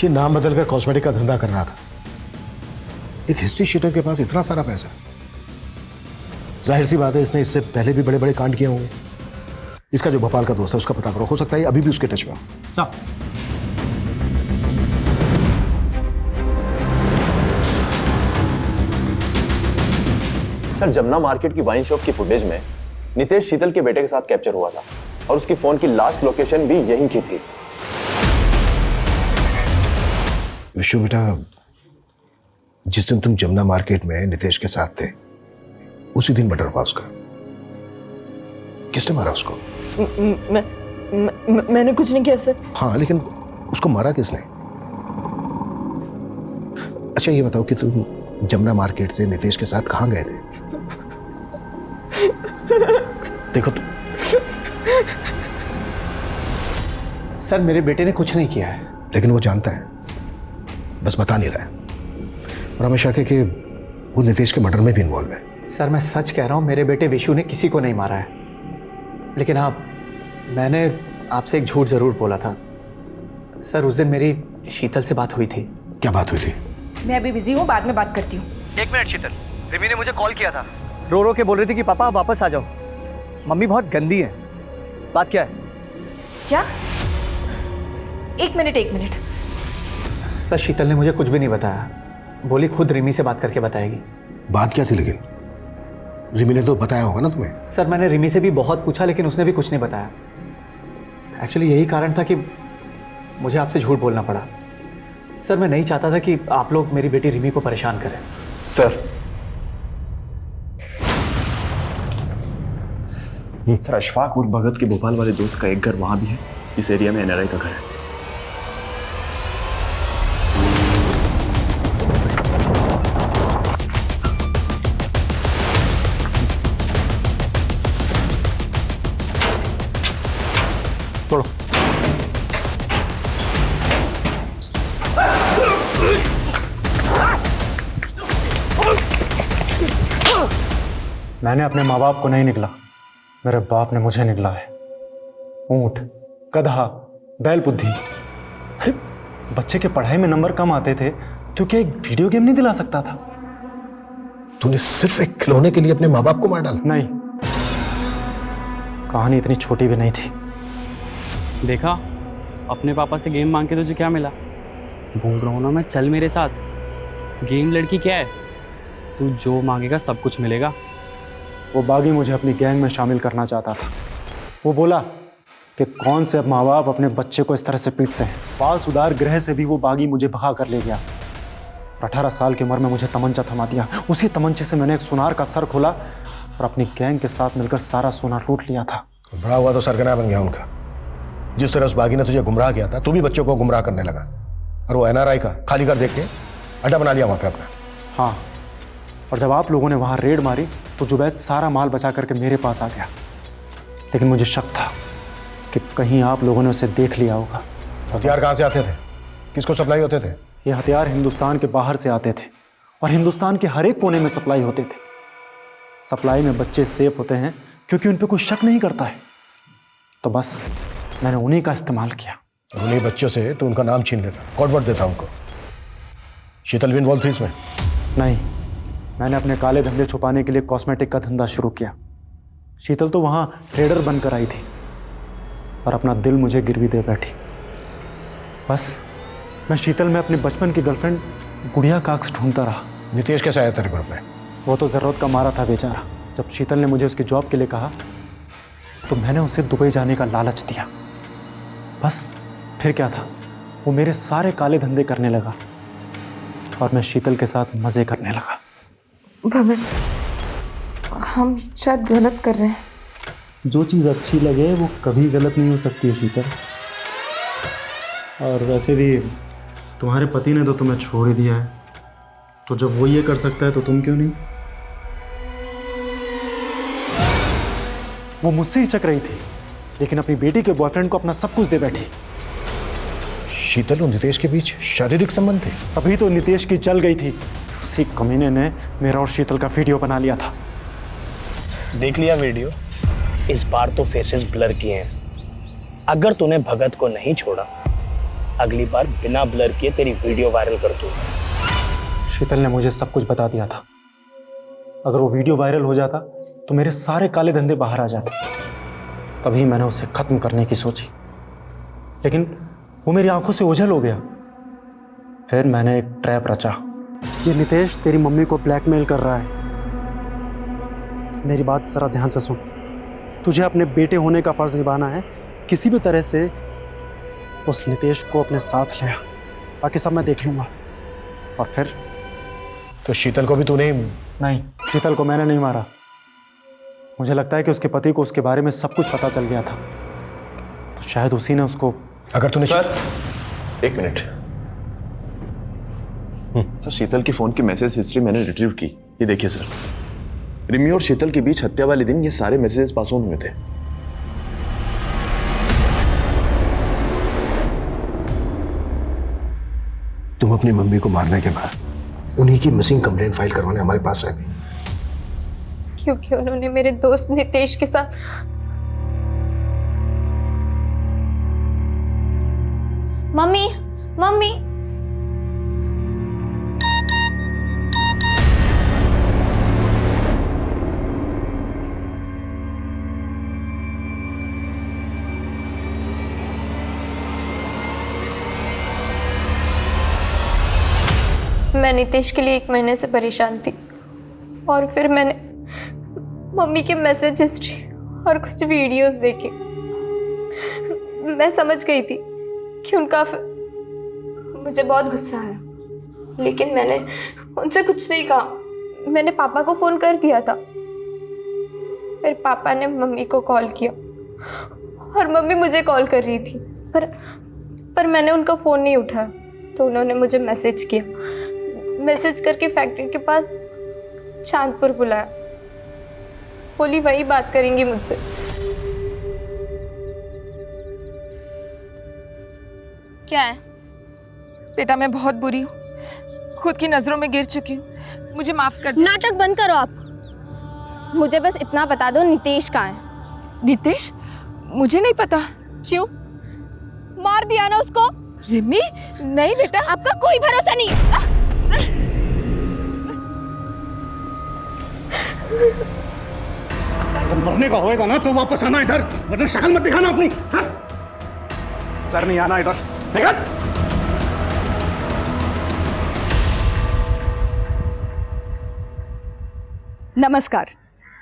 ये नाम बदलकर कॉस्मेटिक का धंधा कर रहा था। एक हिस्ट्री शीटर के पास इतना सारा पैसा, जाहिर सी बात है इसने इससे पहले भी बड़े बड़े कांड किए होंगे। इसका जो भोपाल का दोस्त है उसका पता करो, हो सकता है अभी भी उसके टच में हो। साहब सर जमुना मार्केट की वाइन शॉप की फुटेज में नितेश शीतल के बेटे के साथ कैप्चर हुआ था और उसकी फोन की लास्ट लोकेशन भी यहीं की थी। विशु बेटा, जिस दिन तुम जमुना मार्केट में नितेश के साथ थे उसी दिन मर्डर हुआ उसका। किसने मारा उसको? मैंने कुछ नहीं किया सर। हाँ लेकिन उसको मारा किसने? अच्छा ये बताओ कि तुम जमुना मार्केट से नितेश के साथ कहाँ गए थे? देखो तुम। सर मेरे बेटे ने कुछ नहीं किया है। लेकिन वो जानता है, बस बता नहीं रहा है। और हमें शक है कि वो नितेश के मर्डर में भी इन्वॉल्व है। सर मैं सच कह रहा हूँ, मेरे बेटे विशु ने किसी को नहीं मारा है। लेकिन हाँ, मैंने आपसे एक झूठ जरूर बोला था। सर उस दिन मेरी शीतल से बात हुई थी। क्या बात हुई थी? मैं अभी बिजी हूँ, बाद में बात करती हूँ। 1 मिनट शीतल, रिमी ने मुझे कॉल किया था। रो रो के बोल रही थी कि पापा आप वापस आ जाओ, मम्मी बहुत गंदी है। बात क्या है? क्या? 1 मिनट। सर शीतल ने मुझे कुछ भी नहीं बताया, बोली खुद रिमी से बात करके बताएगी। बात क्या थी? लेकिन रिमी ने तो बताया होगा ना तुम्हें। सर मैंने रिमी से भी बहुत पूछा लेकिन उसने भी कुछ नहीं बताया। एक्चुअली यही कारण था कि मुझे आपसे झूठ बोलना पड़ा। सर मैं नहीं चाहता था कि आप लोग मेरी बेटी रिमी को परेशान करें। सर अशफाक और भगत के भोपाल वाले दोस्त का एक घर वहां भी है। इस एरिया में एनआरआई का घर है। छोड़ो। मैंने अपने माँ बाप को नहीं निकला, मेरे बाप ने मुझे निकला है। ऊंट, गधा, बैल बुद्धि। अरे बच्चे के पढ़ाई में नंबर कम आते थे तो क्या एक वीडियो गेम नहीं दिला सकता था? तूने सिर्फ एक खिलौने के लिए अपने माँ बाप को मार डाला? नहीं, कहानी इतनी छोटी भी नहीं थी। देखा, अपने पापा से गेम मांग के तुझे क्या मिला? बोल रहा हूँ ना मैं, चल मेरे साथ। गेम लड़की क्या है, तू जो मांगेगा सब कुछ मिलेगा। वो बागी मुझे अपनी गैंग में शामिल करना चाहता था। वो बोला कि कौन से माँ बाप अपने बच्चे को इस तरह से पीटते हैं। बाल सुधार गृह से भी वो बागी मुझे भगा कर ले गया। 18 साल की उम्र में मुझे तमंचा थमा दिया। उसी तमंचे से मैंने एक सुनार का सर खोला और अपनी गैंग के साथ मिलकर सारा सोना लूट लिया था। बड़ा हुआ तो सरगना बन गया उनका। जिस तरह उस बागी ने तुझे गुमराह किया था, तू भी बच्चों को गुमराह करने लगा। और वो एनआरआई का खाली घर देख के अड्डा बना लिया वहाँ पे अपना। हाँ, और जब आप लोगों ने वहाँ रेड मारी तो जुबैद सारा माल बचा करके मेरे पास आ गया। लेकिन मुझे शक था कि कहीं आप लोगों ने उसे देख लिया होगा। हथियार कहाँ से आते थे? किसको सप्लाई होते थे? ये हथियार हिंदुस्तान के बाहर से आते थे और हिंदुस्तान के हर एक कोने में सप्लाई होते थे। सप्लाई में बच्चे सेफ होते हैं क्योंकि उन पर कोई शक नहीं करता है। तो बस मैंने उन्हीं का इस्तेमाल किया। उन्हीं बच्चों से तो उनका नाम छीन लेता, कोडवर्ड देता उनको। शीतल भी इन्वॉल्व थी इसमें? नहीं, मैंने अपने काले धंधे छुपाने के लिए कॉस्मेटिक का धंधा शुरू किया। शीतल तो वहाँ ट्रेडर बनकर आई थी और अपना दिल मुझे गिरवी दे बैठी। बस मैं शीतल में अपने बचपन की गर्लफ्रेंड गुड़िया काक्स ढूंढता रहा। नितेश कैसे आया तेरे ग्रुप में? वो तो ज़रूरत का मारा था बेचारा। जब शीतल ने मुझे उसकी जॉब के लिए कहा तो मैंने उसे दुबई जाने का लालच दिया। बस फिर क्या था, वो मेरे सारे काले धंधे करने लगा। और मैं शीतल के साथ मज़े करने लगा। भवन, हम शायद गलत कर रहे हैं। जो चीज़ अच्छी लगे वो कभी गलत नहीं हो सकती है शीतल। और वैसे भी तुम्हारे पति ने तो तुम्हें छोड़ ही दिया है, तो जब वो ये कर सकता है तो तुम क्यों नहीं? वो मुझसे हिचक रही थी, लेकिन अपनी बेटी के बॉयफ्रेंड को अपना सब कुछ दे बैठी। शीतल और नितेश के बीच शारीरिक संबंध थे? अभी तो नितेश की जल गई थी, उसी कमीने ने मेरा और शीतल का वीडियो बना लिया था। देख लिया वीडियो? इस बार तो फेसेस ब्लर किए हैं। अगर तूने भगत को नहीं छोड़ा, अगली बार बिना ब्लर किए तेरी वीडियो वायरल कर दूंगा। शीतल ने मुझे सब कुछ बता दिया था। अगर वो वीडियो वायरल हो जाता तो मेरे सारे काले धंधे बाहर आ जाते। तभी मैंने उसे खत्म करने की सोची, लेकिन वो मेरी आंखों से ओझल हो गया। फिर मैंने एक ट्रैप रचा। ये नितेश तेरी मम्मी को ब्लैकमेल कर रहा है। मेरी बात जरा ध्यान से सुन। तुझे अपने बेटे होने का फर्ज निभाना है। किसी भी तरह से उस नितेश को अपने साथ ले आ, बाकी सब मैं देख लूंगा। और फिर तो शीतल को भी तूने? नहीं, शीतल को मैंने नहीं मारा। मुझे लगता है कि उसके पति को उसके बारे में सब कुछ पता चल गया था, तो शायद उसी ने उसको। अगर तूने सर, एक मिनट। सर, शीतल की फोन की मैसेज हिस्ट्री मैंने रिट्रीव की। ये देखिए सर, रिमी और शीतल के बीच हत्या वाले दिन ये सारे मैसेजेस पास ऑन हुए थे। तुम अपनी मम्मी को मारने के बाद उन्हीं की मिसिंग कंप्लेंट फाइल करवाने हमारे पास आ गई, क्योंकि उन्होंने मेरे दोस्त नितेश के साथ। मम्मी, मम्मी, मैं नितेश के लिए 1 महीने से परेशान थी, और फिर मैंने मम्मी के मैसेज हिस्ट्री और कुछ वीडियोस देखे। मैं समझ गई थी कि उनका मुझे बहुत गुस्सा आया, लेकिन मैंने उनसे कुछ नहीं कहा। मैंने पापा को फ़ोन कर दिया था। फिर पापा ने मम्मी को कॉल किया और मम्मी मुझे कॉल कर रही थी, पर मैंने उनका फ़ोन नहीं उठाया, तो उन्होंने मुझे मैसेज किया। मैसेज करके फैक्ट्री के पास चांदपुर बुलाया। बोली वही बात करेंगी मुझसे। क्या है बेटा? मैं बहुत बुरी हूँ, खुद की नजरों में गिर चुकी हूँ, मुझे माफ कर दो। नाटक बंद करो आप। मुझे बस इतना बता दो, नितेश कहाँ है? नितेश? मुझे नहीं पता। क्यों? मार दिया ना उसको? रिमी, नहीं बेटा, आपका कोई भरोसा नहीं। मरने का होएगा ना तो वापस आना इधर, वरना शक्ल मत दिखाना अपनी। सर नहीं आना इधर। नमस्कार,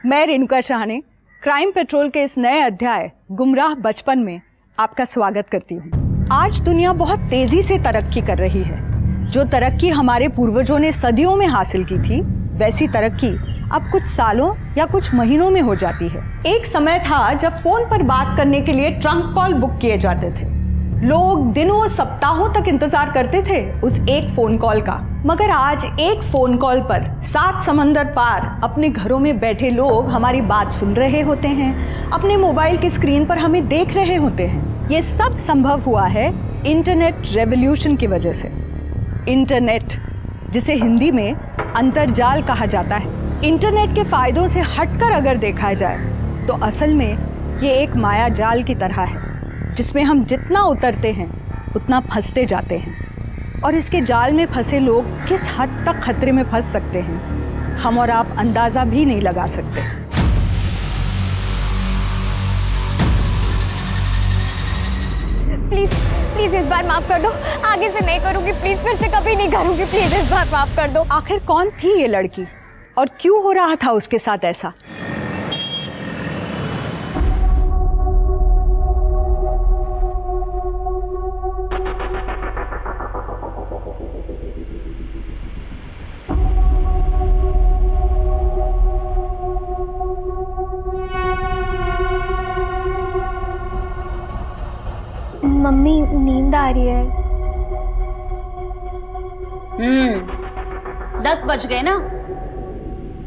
मैं रेणुका शाहने क्राइम पेट्रोल के इस नए अध्याय गुमराह बचपन में आपका स्वागत करती हूँ। आज दुनिया बहुत तेजी से तरक्की कर रही है। जो तरक्की हमारे पूर्वजों ने सदियों में हासिल की थी, वैसी तरक्की अब कुछ सालों या कुछ महीनों में हो जाती है। एक समय था जब फोन पर बात करने के लिए ट्रंक कॉल बुक किए जाते थे। लोग दिनों सप्ताहों तक इंतजार करते थे उस एक फोन कॉल का, मगर आज एक फोन कॉल पर 7 समंदर पार अपने घरों में बैठे लोग हमारी बात सुन रहे होते हैं, अपने मोबाइल की स्क्रीन पर हमें देख रहे होते हैं। ये सब संभव हुआ है इंटरनेट रेवोल्यूशन की वजह से। इंटरनेट, जिसे हिंदी में अंतर्जाल कहा जाता है, इंटरनेट के फायदों से हटकर अगर देखा जाए तो असल में ये एक माया जाल की तरह है, जिसमें हम जितना उतरते हैं उतना फंसते जाते हैं। और इसके जाल में फंसे लोग किस हद तक खतरे में फंस सकते हैं, हम और आप अंदाज़ा भी नहीं लगा सकते। प्लीज प्लीज इस बार माफ कर दो, आगे से नहीं करूंगी। प्लीज, फिर से कभी नहीं करूंगी। प्लीज इस बार माफ कर दो। आखिर कौन थी ये लड़की और क्यों हो रहा था उसके साथ ऐसा? मम्मी नींद आ रही है। 10 बज गए ना,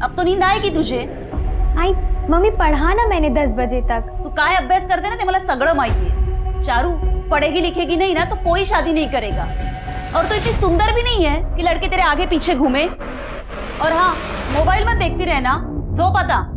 अब तो नींद आएगी तुझे। आई मम्मी पढ़ा ना मैंने 10 बजे तक। तू काय अभ्यास करते ना ते मला सगळं माहिती है। चारू पढ़ेगी लिखेगी नहीं ना तो कोई शादी नहीं करेगा। और तो इतनी सुंदर भी नहीं है कि लड़के तेरे आगे पीछे घूमे। और हाँ, मोबाइल मत देखती रहना, सो पता।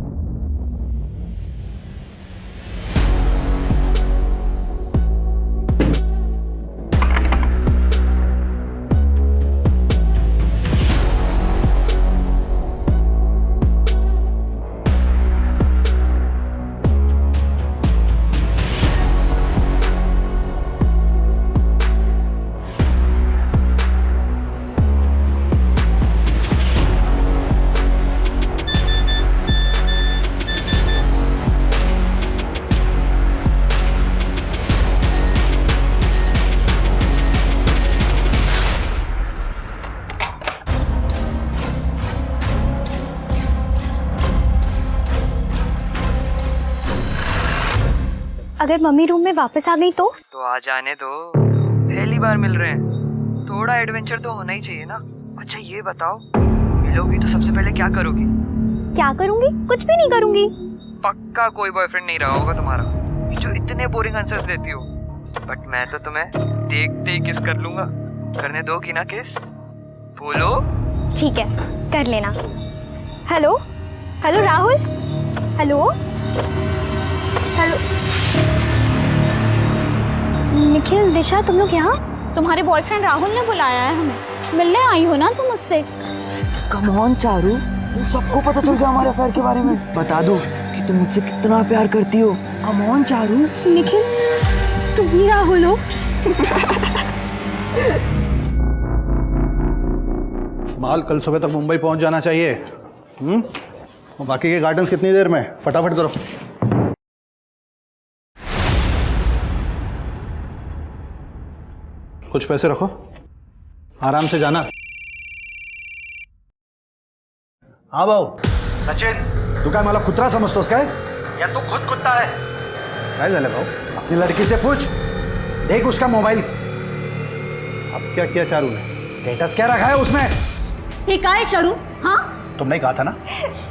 अगर मम्मी रूम में वापस आ गई तो आ जाने दो, पहली बार मिल रहे हैं, थोड़ा एडवेंचर तो होना ही चाहिए ना। अच्छा ये बताओ, मिलोगी तो सबसे पहले क्या करोगी? क्या करूंगी? कुछ भी नहीं करूंगी। पक्का कोई बॉयफ्रेंड नहीं रहा होगा तुम्हारा जो इतने बोरिंग आंसर्स देती हो। बट मैं तो तुम्हें देखते ही किस कर लूंगा। करने दोगी ना किस? बोलो। ठीक है, कर लेना। Hello hello Rahul, hello hello. Nikhil, Disha, तुम लोग यहाँ? तुम्हारे बॉयफ्रेंड राहुल ने बुलाया है हमें। मिलने आई हो ना तुम उससे? कम ऑन चारू, सबको पता चल गया हमारे अफेयर के बारे में। बता दो कि तुम मुझसे कितना प्यार करती हो। Come on Charu. निखिल, तुम ही राहुल हो? माल कल सुबह तक मुंबई पहुंच जाना चाहिए। और बाकी के गार्डन्स कितनी देर में? फटाफट करो। कुछ पैसे रखो, आराम से जाना। हाँ भाऊ। सचिन, तू काय मला कुत्रा समजतोस काय? या तू खुद कुत्ता है? काय झालं भाऊ? अपनी लड़की से पूछ, देख उसका मोबाइल। अब क्या किया चारू ने? स्टेटस क्या रखा है उसने? ये का है चारू? हाँ, तुमने कहा था ना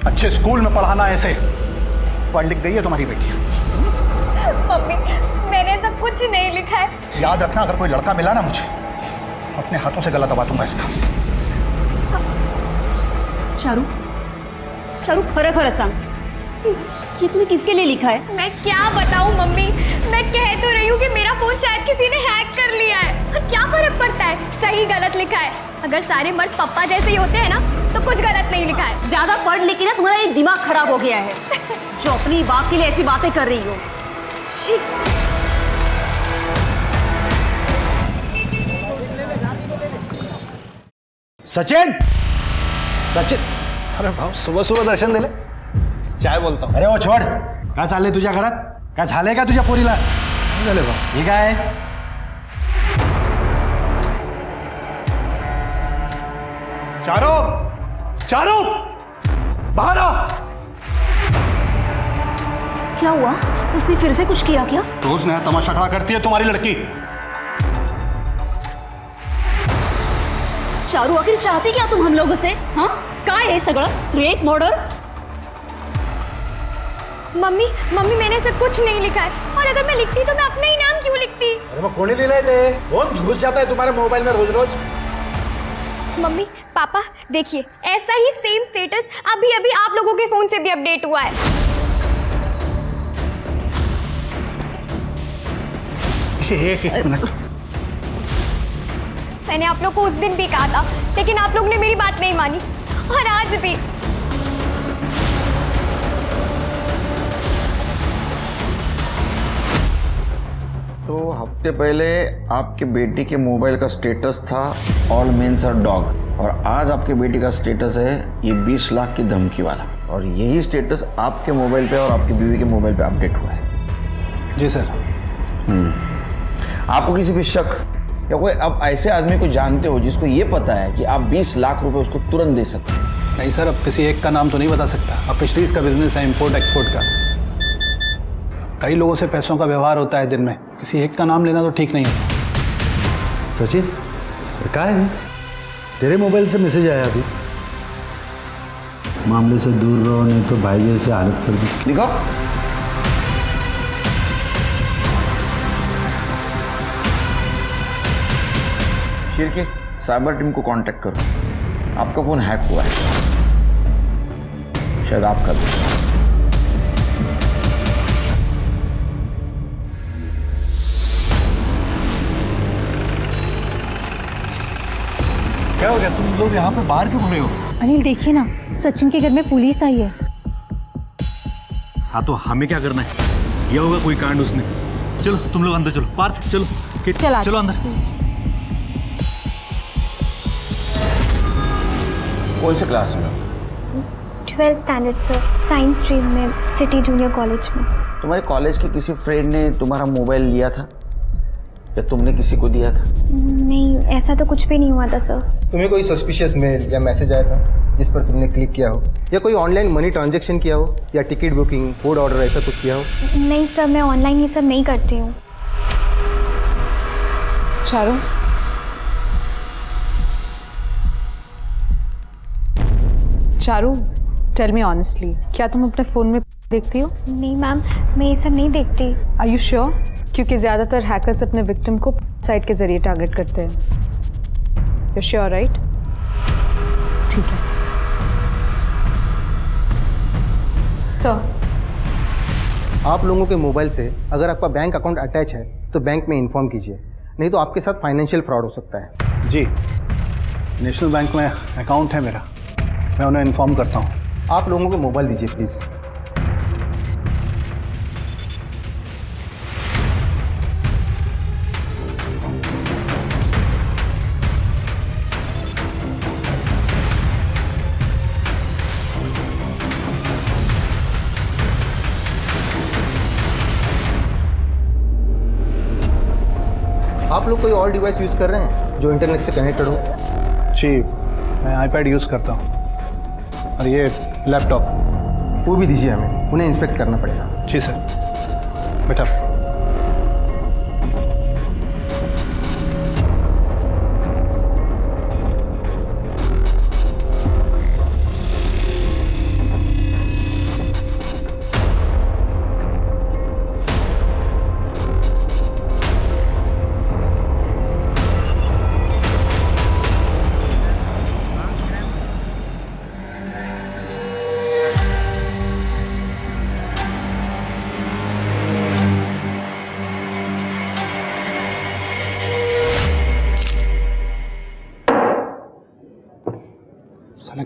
अच्छे स्कूल में पढ़ाना। ऐसे पढ़ लिख गई है तुम्हारी बेटी। मम्मी, मैंने ऐसा कुछ नहीं लिखा है। याद रखना, अगर कोई लड़का मिला ना मुझे, अपने हाथों से गला दबा दूंगा इसका। चारू, चारू खरं खरं सांग, ये तूने किसके लिए लिखा है? मैं क्या बताऊं मम्मी, मैं कह तो रही हूँ कि मेरा फोन शायद किसी ने हैक कर लिया है। और क्या फर्क पड़ता है, सही गलत लिखा है। अगर सारे मर्द पप्पा जैसे ही होते हैं ना तो कुछ गलत नहीं लिखा है। ज्यादा पढ़ लिख के ना तुम्हारा ये दिमाग खराब हो गया है जो अपनी बाप के लिए ऐसी बातें कर रही हो। शी। सचिन, सचिन, अरे भाऊ, सुबह सुबह दर्शन दिले, चाय बोलता हूँ। अरे वो छोड़, काय चाललंय तुझ्या घरात? काय झालंय का तुझ्या पोरीला? झाले भाऊ। हे काय? चारो, चारो, बाहर आ। क्या हुआ? उसने फिर से कुछ किया क्या? रोज नया तमाशा खड़ा करती है तुम्हारी लड़की। चारू, आखिर चाहती क्या तुम हम लोगों से? हाँ, काय है सगळं? Rape, murder? मम्मी, मम्मी मैंने ऐसा कुछ नहीं लिखा है। और अगर मैं लिखती तो मैं अपना ही नाम क्यों लिखती? अरे वो कोणी लिहिलंय ते? कौन घुस जाता है तुम्हारे मोबाइल में रोज रोज? मम्मी, पापा देखिए, ऐसा ही सेम स्टेटस अभी अभी आप लोगों के फोन से भी अपडेट हुआ है। एक मिनट। मैंने आप लोग को उस दिन भी कहा था, लेकिन आप लोग ने मेरी बात नहीं मानी। और आज भी। तो हफ्ते पहले आपके बेटी के मोबाइल का स्टेटस था ऑल मेन्स आर डॉग, और आज आपके बेटी का स्टेटस है ये 20 लाख की धमकी वाला, और यही स्टेटस आपके मोबाइल पे और आपकी बीवी के मोबाइल पे अपडेट हुआ है। जी सर। आपको किसी पे शक या कोई अब ऐसे आदमी को जानते हो जिसको ये पता है कि आप 20 लाख रुपए उसको तुरंत दे सकते हैं? नहीं सर, अब किसी एक का नाम तो नहीं बता सकता। अब फिशरीज का बिजनेस है, इंपोर्ट एक्सपोर्ट का। कई लोगों से पैसों का व्यवहार होता है दिन में, किसी एक का नाम लेना तो ठीक नहीं होता। सचिन क्या है? तेरे मोबाइल से मैसेज आया अभी। मामले से दूर रहो नहीं तो भाई जैसे हालत कर दी। लिखो। शिरके साइबर टीम को कांटेक्ट करो, आपका फोन हैक हुआ है, शायद आपका भी। क्या हो गया? तुम लोग यहाँ पे बाहर क्यों घूम रहे हो? अनिल देखिए ना, सचिन के घर में पुलिस आई है। हाँ तो हमें क्या करना है? किया होगा कोई कांड उसने। चलो तुम लोग अंदर चलो, पार्थ चलो, चलो अंदर। कौन से क्लास में? 12th standard sir, science stream में, सिटी जूनियर कॉलेज में। तुम्हारे कॉलेज के किसी फ्रेंड ने तुम्हारा मोबाइल लिया था या तुमने किसी को दिया था? नहीं, ऐसा तो कुछ भी नहीं हुआ था सर। तुम्हें कोई सस्पिशियस मेल या मैसेज आया था जिस पर तुमने क्लिक किया हो, या कोई ऑनलाइन मनी ट्रांजैक्शन किया हो, या टिकट बुकिंग, फूड ऑर्डर ऐसा कुछ किया हो? नहीं सर, मैं ऑनलाइन ये सब नहीं करती हूँ। Charu, Charu tell me honestly, क्या तुम अपने फ़ोन में देखती हो? नहीं मैम, मैं ये सब नहीं देखती। Are you sure? क्योंकि ज़्यादातर हैकर्स अपने विक्टिम को साइट के ज़रिए टारगेट करते हैं। You sure right? ठीक है सर। आप लोगों के मोबाइल से अगर आपका बैंक अकाउंट अटैच है तो बैंक में इन्फॉर्म कीजिए, नहीं तो आपके साथ फाइनेंशियल फ्रॉड हो सकता है। जी, नेशनल बैंक में अकाउंट है मेरा, मैं उन्हें इन्फॉर्म करता हूँ। आप लोगों को मोबाइल दीजिए प्लीज़। आप लोग कोई और डिवाइस यूज़ कर रहे हैं जो इंटरनेट से कनेक्टेड हो? जी, मैं आईपैड यूज़ करता हूँ और ये लैपटॉप। वो भी दीजिए हमें, उन्हें इंस्पेक्ट करना पड़ेगा। जी सर, बेटा।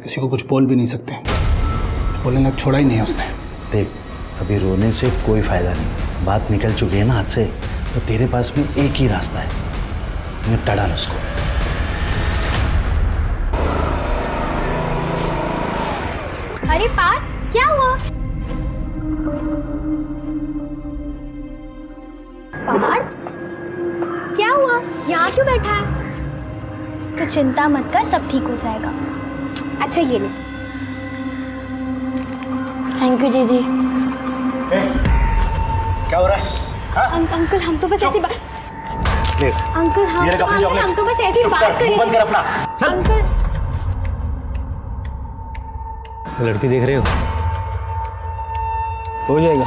किसी को कुछ बोल भी नहीं सकते, बोलने लग छोड़ा ही नहीं है उसने। देख, अभी रोने से कोई फायदा नहीं, बात निकल चुकी है ना हाथ से, तो तेरे पास में एक ही रास्ता है, निपटा डाल उसको। अरे पार्थ, क्या हुआ? पार्थ, क्या हुआ? यहाँ क्यों बैठा है? तो चिंता मत कर, सब ठीक हो जाएगा। अच्छा ये ले। थैंक यू दीदी। क्या हो रहा है? अंकल हम तो बस ऐसी बात। अंकल हम तो बस ऐसी बात कर रहे थे। बंद कर अपना। अंकल लड़की देख रहे हो जाएगा।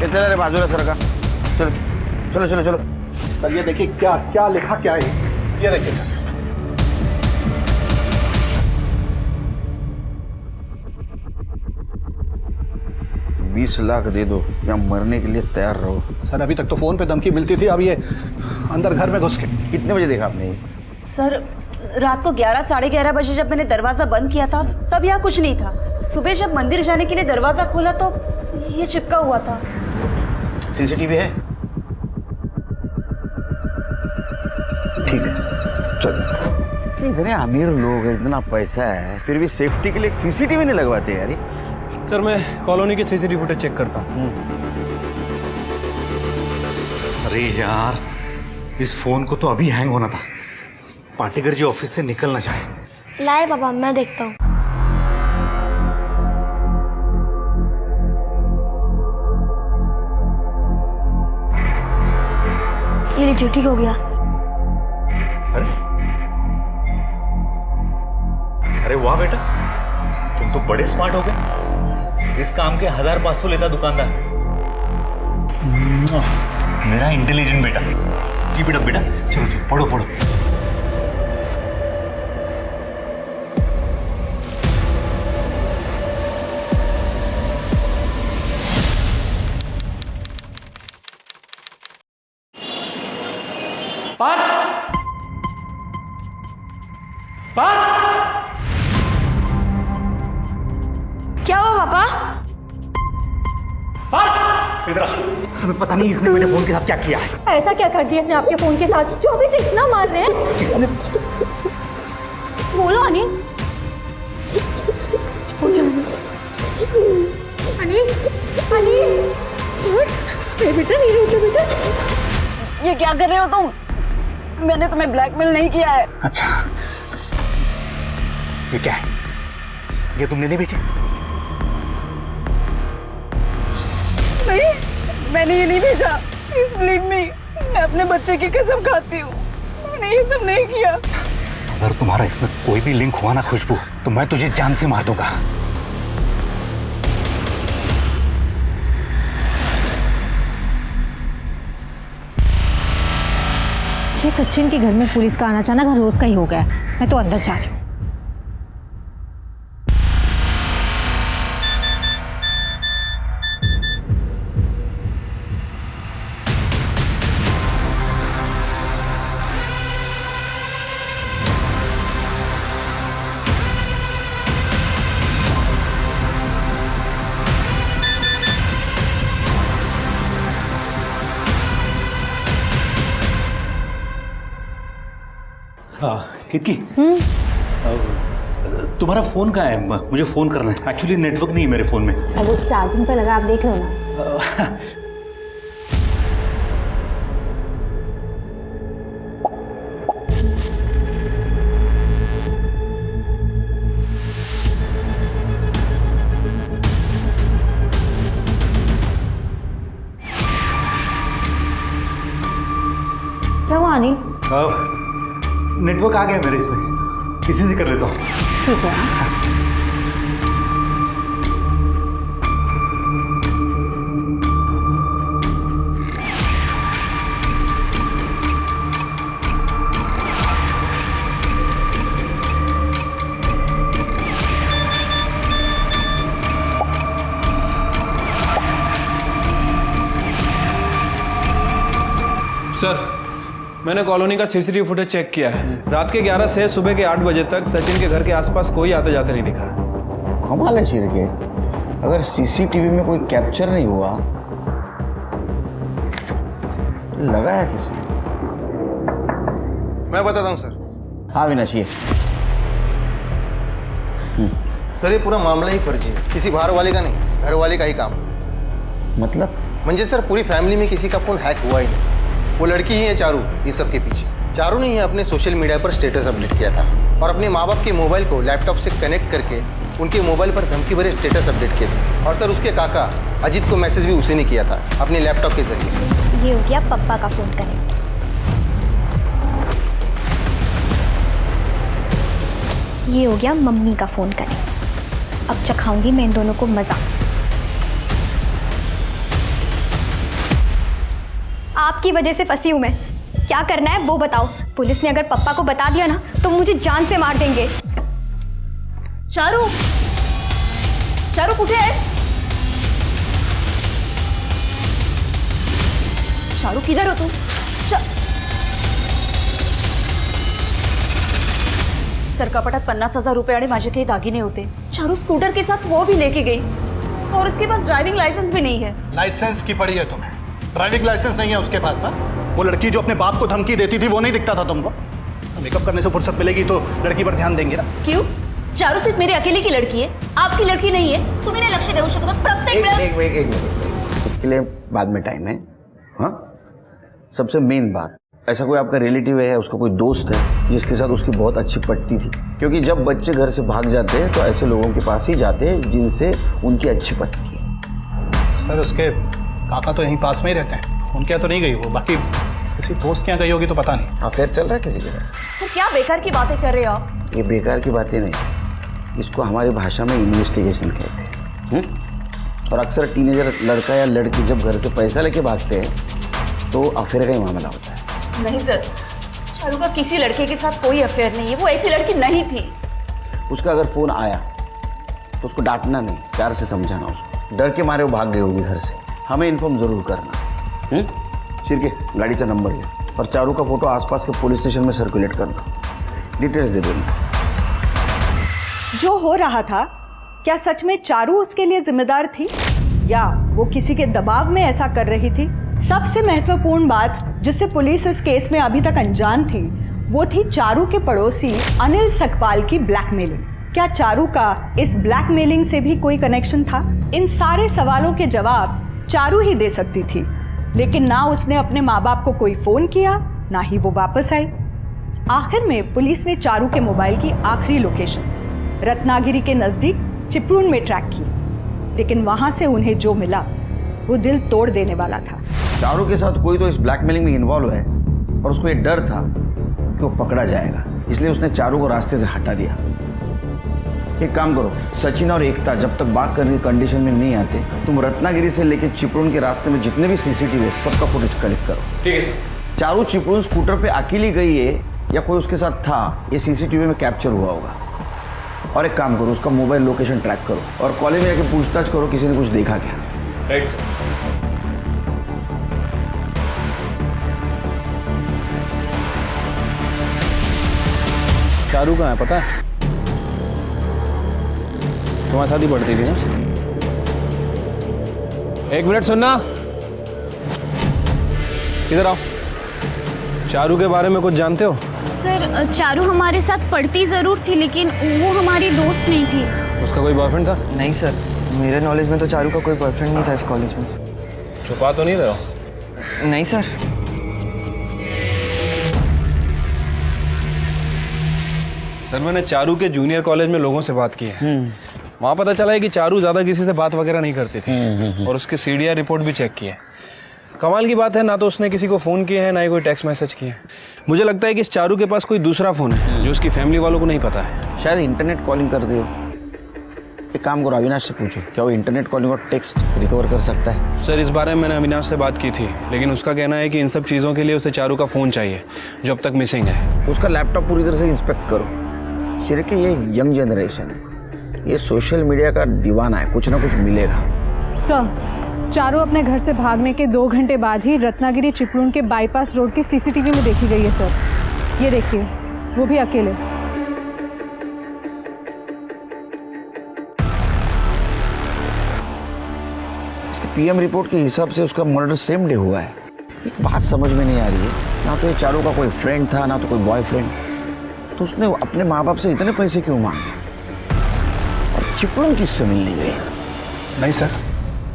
चलो रे बाजूला सरका, चलो चलो चलो चलो। सर ये देखिए क्या क्या लिखा क्या है, ये देखिए सर। $20 लाख दे दो या मरने के लिए तैयार रहो। सर अभी तक तो फोन पे धमकी मिलती थी, अब ये अंदर घर में घुस के। कितने बजे देखा आपने? सर रात को 11 साढ़े 11 बजे जब मैंने दरवाजा बंद किया था तब यहाँ कुछ नहीं था। सुबह जब मंदिर जाने के लिए दरवाजा खोला तो ये चिपका हुआ था। सीसीटीवी है? ठीक है चलो। इतने अमीर लोग हैं, इतना पैसा है, फिर भी सेफ्टी के लिए एक सीसीटीवी नहीं लगवाते यार। सर मैं कॉलोनी के सीसीटीवी फुटेज चेक करता हूँ। अरे यार, इस फोन को तो अभी हैंग होना था। पाटेकर जी ऑफिस से निकल ना जाए। लाए पापा, मैं देखता हूँ। ये लीजिए, ठीक हो गया। अरे वाह बेटा, तुम तो बड़े स्मार्ट हो गए। इस काम के 1500 लेता दुकानदार। मेरा इंटेलिजेंट बेटा। कीप इट अप बेटा। चलो चलो पढ़ो पढ़ो। पार्थ! पार्थ! क्या हुआ पापा? पार्थ! इधर आ। हमें पता नहीं इसने मेरे फोन के साथ क्या किया है। ऐसा क्या कर दिया इसने आपके फोन के साथ जो अभी से इतना मार रहे हैं? इसने बोलो अनिल। अनिल, अनिल, बेटा नहीं रोते बेटा। ये क्या कर रहे हो तुम? मैंने तुम्हें ब्लैकमेल नहीं किया है। अच्छा, ये क्या है? ये तुमने नहीं बेचे? नहीं, मैंने ये नहीं भेजा। प्लीज बिलीव मी, मैं अपने बच्चे की कसम खाती हूँ, मैंने ये सब नहीं किया। अगर तुम्हारा इसमें कोई भी लिंक हुआ ना खुशबू, तो मैं तुझे जान से मार दूंगा। ये सचिन के घर में पुलिस का आना जाना घर रोज का ही हो गया है। मैं तो अंदर जा रही हूँ। कितकी तुम्हारा फोन कहाँ है? मुझे फोन करना है। एक्चुअली नेटवर्क नहीं है मेरे फोन में। अब वो चार्जिंग पे लगा, आप देख लो ना। क्या हुआ अनिल? नेटवर्क आ गया मेरे इसमें, इसी से कर लेता हूँ। ठीक है। सर मैंने कॉलोनी का सीसीटीवी फुटेज चेक किया है। रात के 11 से सुबह के 8 बजे तक सचिन के घर के आसपास कोई आते जाते नहीं दिखा। कमाल है शिरके, अगर सीसीटीवी में कोई कैप्चर नहीं हुआ, लगाया किसी। मैं बताता हूँ सर। हाँ विनाश, ये सर ये पूरा मामला ही फर्जी है, किसी बाहर वाले का नहीं, घर वाले का ही काम। मतलब? म्हणजे सर पूरी फैमिली में किसी का फोन हैक हुआ ही नहीं। वो लड़की ही है चारू इस सब के पीछे। चारू ने ही अपने सोशल मीडिया पर स्टेटस अपडेट किया था और अपने माँ बाप के मोबाइल को लैपटॉप से कनेक्ट करके उनके मोबाइल पर धमकी भरे स्टेटस अपडेट किए थे। और सर उसके काका अजीत को मैसेज भी उसी ने किया था अपने लैपटॉप के जरिए। ये हो गया पप्पा का फोन कनेक्ट। ये हो गया मम्मी का फोन कनेक्ट। अब चखाऊंगी मैं इन दोनों को मजा। आपकी वजह से फंसी हूं मैं। क्या करना है वो बताओ। पुलिस ने अगर पप्पा को बता दिया ना तो मुझे जान से मार देंगे। चारू, चारू कुठे आहेस? चारू किधर हो तू? सर कपाटात 50,000 रुपये आणि माझे काही दागिने होते। चारू स्कूटर के साथ वो भी लेके गई और उसके पास ड्राइविंग लाइसेंस भी नहीं है। लाइसेंस की पड़ी है तुम्हें? ड्राइविंग लाइसेंस नहीं है उसके पास? हाँ, वो लड़की जो अपने बाप को धमकी देती थी वो नहीं दिखता था तुमको? मेकअप करने से फुर्सत मिलेगी तो लड़की पर ध्यान देंगे ना। क्यों? चारू सिर्फ मेरी अकेले की लड़की है, आपकी लड़की नहीं है। तुम्ही नाही लक्ष देऊ शकत प्रत्येक वेळेस। एक मिनट, इसके लिए बाद में टाइम है। हाँ, सबसे मेन बात, ऐसा कोई आपका रिलेटिव है, उसका कोई दोस्त है जिसके साथ उसकी बहुत अच्छी पटती थी? क्योंकि जब बच्चे घर से भाग जाते हैं तो ऐसे लोगों के पास ही जाते हैं जिनसे उनकी अच्छी पटती है। सर उसके काका तो यहीं पास में ही रहते हैं, उनके यहाँ तो नहीं गई वो, बाकी किसी दोस्त के यहाँ गई होगी तो पता नहीं। अफेयर चल रहा है किसी के साथ? सर क्या बेकार की बातें कर रहे हो आप? ये बेकार की बातें नहीं, इसको हमारी भाषा में इन्वेस्टिगेशन कहते हैं। और अक्सर टीनेजर लड़का या लड़की जब घर से पैसा लेके भागते हैं तो अफेयर का ही मामला होता है। नहीं सर, चारू का किसी लड़के के साथ कोई अफेयर नहीं है, वो ऐसी लड़की नहीं थी। उसका अगर फोन आया तो उसको डांटना नहीं, प्यार से समझाना उसको। डर के मारे वो भाग गई होगी घर से, हमें इन्फॉर्म जरूर करना। शिरके, गाड़ीचा नंबर ले और चारू का फोटो आसपास के पुलिस स्टेशन में सर्कुलेट करना, डिटेल्स दे देना। जो हो रहा था, क्या सच में चारू उसके लिए जिम्मेदार थी या वो किसी के दबाव में ऐसा कर रही थी? सबसे महत्वपूर्ण बात जिससे पुलिस इस केस में अभी तक अनजान थी, वो थी चारू के पड़ोसी अनिल सकपाल की ब्लैकमेलिंग। क्या चारू का इस ब्लैकमेलिंग से भी कोई कनेक्शन था? इन सारे सवालों के जवाब चारू ही दे सकती थी, लेकिन ना उसने अपने माँ बाप को कोई फोन किया, ना ही वो वापस आई। आखिर में पुलिस ने चारू के मोबाइल की आखिरी लोकेशन रत्नागिरी के नजदीक चिपळूण में ट्रैक की, लेकिन वहां से उन्हें जो मिला वो दिल तोड़ देने वाला था। चारू के साथ कोई तो इस ब्लैकमेलिंग में इन्वॉल्व है और उसको ये डर था कि वो पकड़ा जाएगा, इसलिए उसने चारू को रास्ते से हटा दिया। एक काम करो, सचिन और एकता जब तक बात करने की कंडीशन में नहीं आते, तुम रत्नागिरी से लेकर चिपळूण के रास्ते में जितने भी सीसीटीवी है सबका फुटेज कलेक्ट करो। ठीक है। चारू चिपळूण स्कूटर पे अकेली गई है या कोई उसके साथ था, ये सीसीटीवी में कैप्चर हुआ होगा। और एक काम करो, उसका मोबाइल लोकेशन ट्रैक करो और कॉलेज में जाके पूछताछ करो किसी ने कुछ देखा क्या। Right sir. चारू कहाँ है पता है? तुम्हारे साथ ही पढ़ती थी ना? एक मिनट सुनना, इधर आओ। चारू के बारे में कुछ जानते हो? सर चारू हमारे साथ पढ़ती ज़रूर थी, लेकिन वो हमारी दोस्त नहीं थी। उसका कोई बॉयफ्रेंड था? नहीं सर, मेरे नॉलेज में तो चारू का कोई बॉयफ्रेंड नहीं था इस कॉलेज में। छुपा तो नहीं रहे हो? नहीं सर। सर मैंने चारू के जूनियर कॉलेज में लोगों से बात की है। वहाँ पता चला है कि चारू ज़्यादा किसी से बात वगैरह नहीं करती थी और उसकी सीडीआर रिपोर्ट भी चेक की है। कमाल की बात है, ना तो उसने किसी को फ़ोन किए हैं ना ही कोई टेक्स्ट मैसेज किए हैं। मुझे लगता है कि इस चारू के पास कोई दूसरा फ़ोन है जो उसकी फैमिली वालों को नहीं पता है। शायद इंटरनेट कॉलिंग करती हो। एक काम करो, अविनाश से पूछो क्या वो इंटरनेट कॉलिंग और टेक्स्ट रिकवर कर सकता है। सर इस बारे में मैंने अविनाश से बात की थी, लेकिन उसका कहना है कि इन सब चीज़ों के लिए उसे चारू का फ़ोन चाहिए जो अब तक मिसिंग है। उसका लैपटॉप पूरी तरह से इंस्पेक्ट करो। सिर्फ कि ये यंग जनरेशन है, ये सोशल मीडिया का दीवाना है, कुछ ना कुछ मिलेगा। सर, चारू अपने घर से भागने के 2 घंटे बाद ही रत्नागिरी चिपळूण के बाईपास रोड के सीसीटीवी में देखी गई है सर। ये देखिए, वो भी अकेले। इसके पीएम रिपोर्ट के हिसाब से उसका मर्डर सेम डे हुआ है। एक बात समझ में नहीं आ रही है, ना तो ये चारू का कोई फ्रेंड था ना तो कोई बॉयफ्रेंड, तो उसने अपने माँ बाप से इतने पैसे क्यों मांगे और चिपळूण किससे मिलने गई? नहीं सर,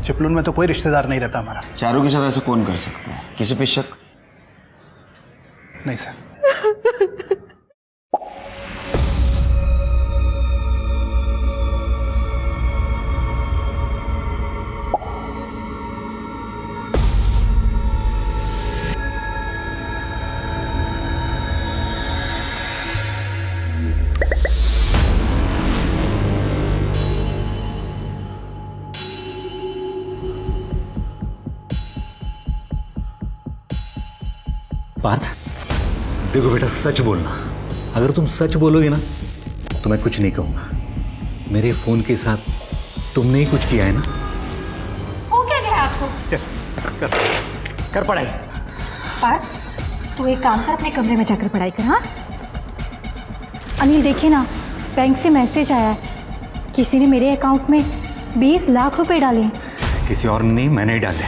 चिपळूण में तो कोई रिश्तेदार नहीं रहता हमारा। चारू के साथ ऐसा कौन कर सकता है? किसी पे शक? नहीं सर। पार्थ, देखो बेटा, सच बोलना। अगर तुम सच बोलोगे ना तो मैं कुछ नहीं कहूंगा। मेरे फोन के साथ तुमने ही कुछ किया है ना? हो क्या गया आपको? चल कर पढ़ाई। पार्थ, तू एक काम कर, अपने कमरे में जाकर पढ़ाई कर। हाँ अनिल, देखिए ना, बैंक से मैसेज आया है, किसी ने मेरे अकाउंट में 20 लाख रुपए डाले हैं। किसी और ने नहीं, मैंने ही डाले।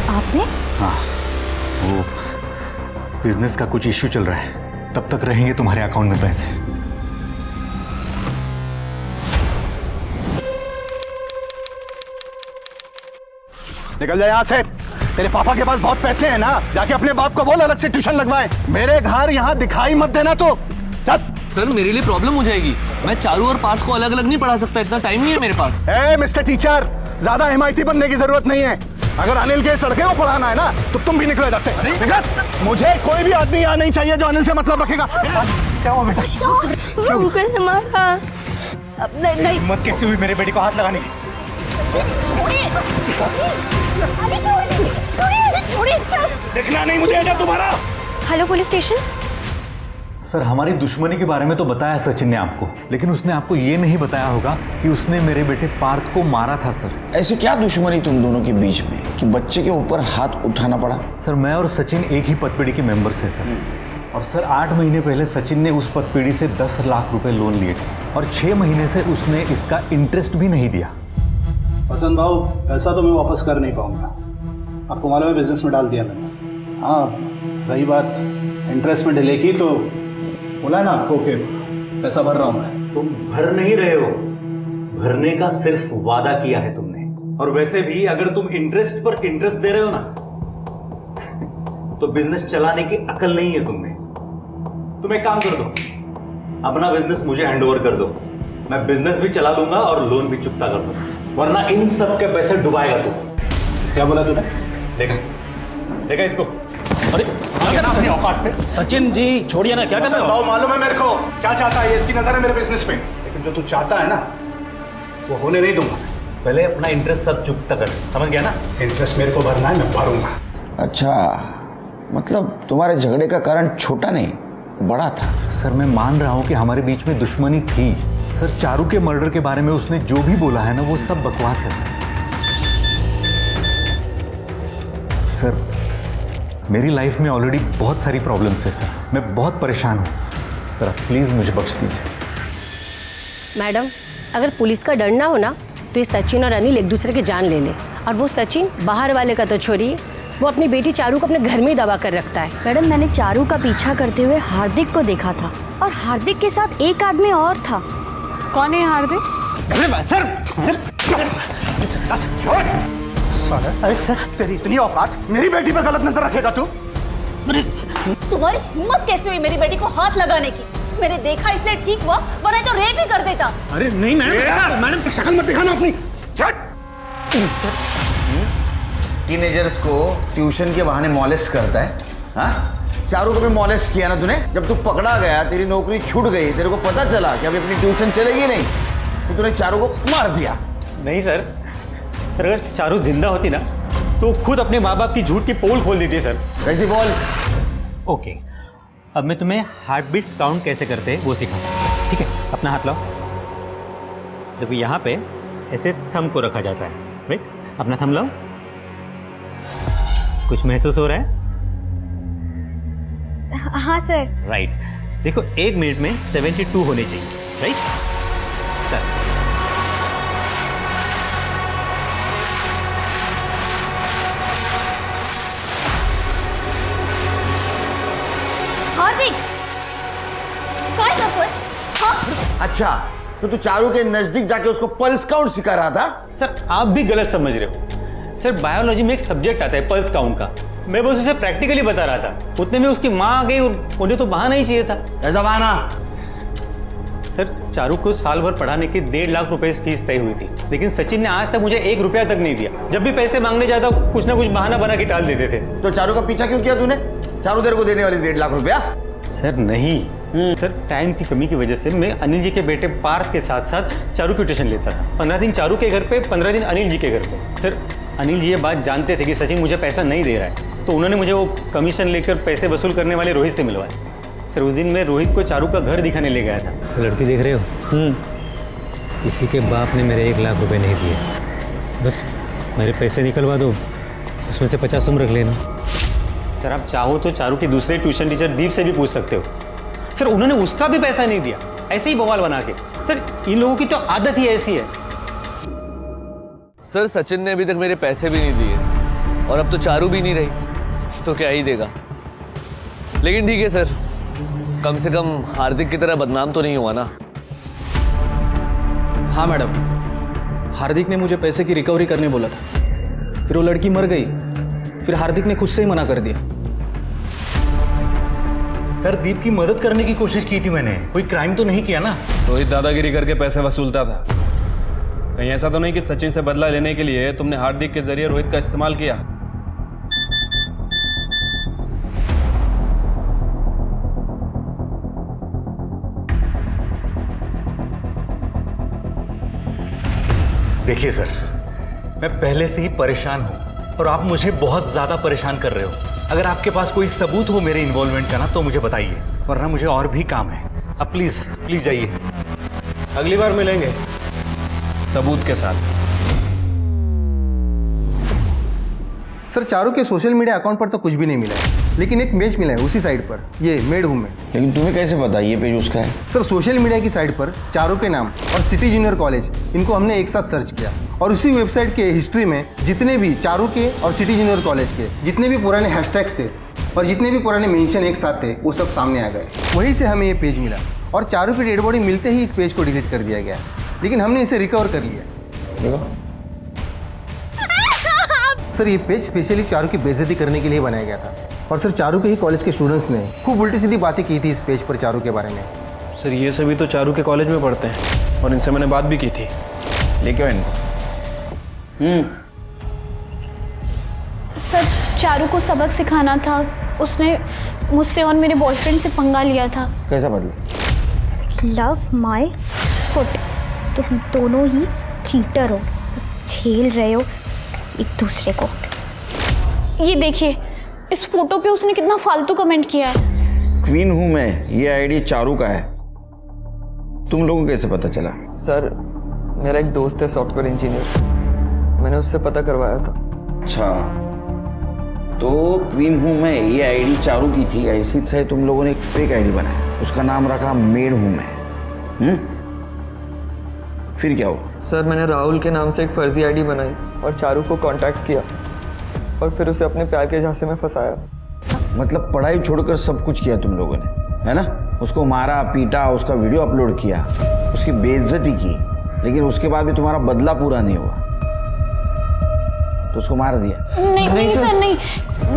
आपने? हाँ, वो बिजनेस का कुछ इश्यू चल रहा है, तब तक रहेंगे तुम्हारे अकाउंट में पैसे। निकल जा यहाँ से। तेरे पापा के पास बहुत पैसे हैं ना, जाके अपने बाप को बोल अलग से ट्यूशन लगवाए। मेरे घर यहाँ दिखाई मत देना तो। सर मेरे लिए प्रॉब्लम हो जाएगी, मैं चारू और पार्थ को अलग अलग नहीं पढ़ा सकता, इतना टाइम नहीं है मेरे पास। ए मिस्टर टीचर, ज्यादा MIT बनने की जरूरत नहीं है। अगर अनिल के इस लड़के को पढ़ाना है ना तो तुम भी निकलो इधर से। निकल। मुझे कोई भी आदमी यहाँ नहीं चाहिए जो अनिल से मतलब रखेगा। क्या हुआ बेटा? अंकल ने मारा। अब नहीं हिम्मत कैसे हुई मेरे बेटे को हाथ लगाने की? देखना नहीं मुझे जब तुम्हारा। Hello police station. सर हमारी दुश्मनी के बारे में तो बताया सचिन ने आपको, लेकिन उसने आपको ये नहीं बताया होगा कि उसने मेरे बेटे पार्थ को मारा था सर। ऐसी क्या दुश्मनी तुम दोनों के बीच में कि बच्चे के ऊपर हाथ उठाना पड़ा? सर मैं और सचिन एक ही पदपीढ़ी के मेंबर्स हैं सर। और सर 8 महीने पहले सचिन ने उस पदपीढ़ी से 10 लाख रुपए लोन लिए थे और 6 महीने से उसने इसका इंटरेस्ट भी नहीं दिया। हसन भाऊ, पैसा तो मैं वापस कर नहीं पाऊंगा, आपको मालूम है बिजनेस में डाल दिया मैंने। हाँ, रही बात इंटरेस्ट में डिले की तो बोला है ना आपको कि पैसा भर रहा हूँ मैं। तुम भर नहीं रहे हो, भरने का सिर्फ वादा किया है तुमने। और वैसे भी अगर तुम इंटरेस्ट पर इंटरेस्ट दे रहे हो ना तो बिजनेस चलाने की अकल नहीं है तुम्हें। तुम एक काम कर दो, अपना बिजनेस मुझे हैंडओवर कर दो, मैं बिजनेस भी चला लूंगा और लोन भी चुकता कर दूंगा, वरना इन सब के पैसे डुबाएगा तू। क्या बोला तूने? देखा देखा इसको। अरे औकात पे सचिन जी छोड़िए ना, क्या कर रहे हो? भाऊ मालूम है मेरे को क्या चाहता है, ये इसकी नजर है मेरे बिजनेस पे, लेकिन जो तू चाहता है ना वो होने नहीं दूंगा। पहले अपना इंटरेस्ट सब चुकता कर, समझ गया ना? इंटरेस्ट मेरे को भरना है, मैं भरूंगा। अच्छा, मतलब तुम्हारे झगड़े का कारण छोटा नहीं बड़ा था। सर मैं मान रहा हूं कि हमारे बीच में दुश्मनी थी सर। चारू के मर्डर के बारे में उसने जो भी बोला है ना वो सब बकवास है सर। मेरी लाइफ में ऑलरेडी बहुत सारी प्रॉब्लम्स है सर, मैं बहुत परेशान हूँ सर, आप प्लीज़ मुझे बख्श दीजिए। मैडम अगर पुलिस का डर ना हो ना तो ये सचिन और अनिल एक दूसरे की जान ले ले। और वो सचिन बाहर वाले का तो छोड़िए, वो अपनी बेटी चारू को अपने घर में ही दबा कर रखता है। मैडम मैंने चारू का पीछा करते हुए हार्दिक को देखा था और हार्दिक के साथ एक आदमी और था। कौन है हार्दिक? अरे सर, तेरी इतनी औकात, मेरी बेटी पर गलत नजर रखेगा तू? तुम्हारी हिम्मत कैसे हुई मेरी बेटी को हाथ लगाने की? मैंने देखा इसलिए ठीक हुआ, वरना तो रेप ही कर देता। अरे नहीं मैडम की शक्ल मत दिखाना अपनी। टीनेजर्स को ट्यूशन के बहाने मॉलेस्ट करता है। हाँ, चारू को भी मॉलेस्ट किया ना तूने। जब तू पकड़ा गया, तेरी नौकरी छूट गई, तेरे को पता चला कि अभी अपनी ट्यूशन चलेगी नहीं, तो तूने चारू को मार दिया। नहीं सर, सर अगर चारू जिंदा होती ना तो खुद अपने माँ बाप की झूठ की पोल खोल देती सर। कैसी बोल? ओके, अब मैं तुम्हें हार्ट बीट्स काउंट कैसे करते हैं वो सिखाऊंगा, ठीक है? अपना हाथ लाओ। देखो यहाँ पे ऐसे थंब को रखा जाता है, राइट? अपना थंब लाओ। कुछ महसूस हो रहा है? हाँ सर। राइट। देखो 1 मिनट में 72 होने चाहिए, राइट सर? हार्दिक काय करतोय? हाँ? अच्छा, तो तू चारू के नजदीक जाके उसको पल्स काउंट सिखा रहा था? सर आप भी गलत समझ रहे हो। सर बायोलॉजी में एक सब्जेक्ट आता है पल्स काउंट का, मैं बस उसे प्रैक्टिकली बता रहा था। उतने में उसकी माँ आ गई और उन्हें तो बहाना ही चाहिए था। ऐसा बहाना? सर चारू को साल भर पढ़ाने की 1.5 लाख रुपए फीस तय हुई थी, लेकिन सचिन ने आज तक मुझे 1 रुपया तक नहीं दिया। जब भी पैसे मांगने जाता कुछ ना कुछ बहाना बना के टाल देते थे। तो चारू का पीछा क्यों किया तूने? चारू तेरे को देने वाली 1.5 लाख रुपया? सर नहीं, सर टाइम की कमी की वजह से मैं अनिल जी के बेटे पार्थ के साथ साथ चारू की ट्यूशन लेता था। 15 दिन चारू के घर पे, 15 दिन अनिल जी के घर पे। सर अनिल जी ये बात जानते थे कि सचिन मुझे पैसा नहीं दे रहा है, तो उन्होंने मुझे वो कमीशन लेकर पैसे वसूल करने वाले रोहित से मिलवाए। सर उस दिन मैं रोहित को चारू का घर दिखाने ले गया था। लड़की देख रहे हो? इसी के बाप ने मेरे 1 लाख रुपए नहीं दिए। बस मेरे पैसे निकलवा दो, उसमें से 50 तुम रख लेना। सर आप चाहो तो चारू के दूसरे ट्यूशन टीचर दीप से भी पूछ सकते हो। सर उन्होंने उसका भी पैसा नहीं दिया, ऐसे ही बवाल बना के। सर इन लोगों की तो आदत ही ऐसी है। सर सचिन ने अभी तक मेरे पैसे भी नहीं दिए और अब तो चारू भी नहीं रही, तो क्या ही देगा। लेकिन ठीक है सर, कम से कम हार्दिक की तरह बदनाम तो नहीं हुआ ना। हाँ मैडम, हार्दिक ने मुझे पैसे की रिकवरी करने बोला था, फिर वो लड़की मर गई, फिर हार्दिक ने खुद से ही मना कर दिया। सर दीप की मदद करने की कोशिश की थी मैंने, कोई क्राइम तो नहीं किया ना। रोहित दादागिरी करके पैसे वसूलता था। कहीं ऐसा तो नहीं कि सचिन से बदला लेने के लिए तुमने हार्दिक के जरिए रोहित का इस्तेमाल किया? देखिए सर, मैं पहले से ही परेशान हूं और आप मुझे बहुत ज्यादा परेशान कर रहे हो। अगर आपके पास कोई सबूत हो मेरे इन्वॉल्वमेंट का ना तो मुझे बताइए, वरना मुझे और भी काम है। अब प्लीज प्लीज जाइए। अगली बार मिलेंगे सबूत के साथ। सर चारू के सोशल मीडिया अकाउंट पर तो कुछ भी नहीं मिला है, लेकिन एक पेज मिला है उसी साइट पर, ये मेड हूँ मैं। लेकिन तुम्हें कैसे पता ये पेज उसका है? सर सोशल मीडिया की साइट पर चारू के नाम और सिटी जूनियर कॉलेज, इनको हमने एक साथ सर्च किया और उसी वेबसाइट के हिस्ट्री में जितने भी चारू के और सिटी जूनियर कॉलेज के जितने भी पुराने हैशटैग्स थे और जितने भी पुराने मेंशन एक साथ थे वो सब सामने आ गए। वहीं से हमें ये पेज मिला और चारू की डेड बॉडी मिलते ही इस पेज को डिलीट कर दिया गया, लेकिन हमने इसे रिकवर कर लिया। सर ये पेज स्पेशली चारू की बेइज्जती करने के लिए बनाया गया था और सर चारू के ही कॉलेज के स्टूडेंट्स ने खूब उल्टी सीधी बातें की थी इस पेज पर चारू के बारे में। सर ये सभी तो चारू के कॉलेज में पढ़ते हैं और इनसे मैंने बात भी की थी। लेके आओ इनको। सर चारू को सबक सिखाना था, उसने मुझसे और मेरे बॉयफ्रेंड से पंगा लिया था। कैसा बदला? लव माय फुट, तुम दोनों ही चीटर हो, बस झेल रहे हो एक दूसरे को। ये देखिए, इस फोटो पे उसने कितना फालतू कमेंट किया है। क्वीन हूं मैं, ये आईडी चारू का है। तुम लोगों को कैसे पता चला? सर मेरा एक दोस्त है सॉफ्टवेयर इंजीनियर, मैंने उससे पता करवाया था। अच्छा, तो क्वीन हूं मैं ये आईडी चारू की थी, ऐसी से तुम लोगों ने एक फेक आईडी बनाया, उसका नाम रखा मेड हूं मैं। फिर क्या हुआ? सर मैंने राहुल के नाम से एक फर्जी आईडी बनाई और चारू को कांटेक्ट किया और फिर उसे अपने प्यार के झांसे में फंसाया। मतलब पढ़ाई छोड़कर सब कुछ किया तुम लोगों ने, है ना? उसको मारा पीटा, उसका वीडियो अपलोड किया, उसकी बेइज्जती की, लेकिन उसके बाद भी तुम्हारा बदला पूरा नहीं हुआ तो उसको मार दिया। नहीं सर नहीं,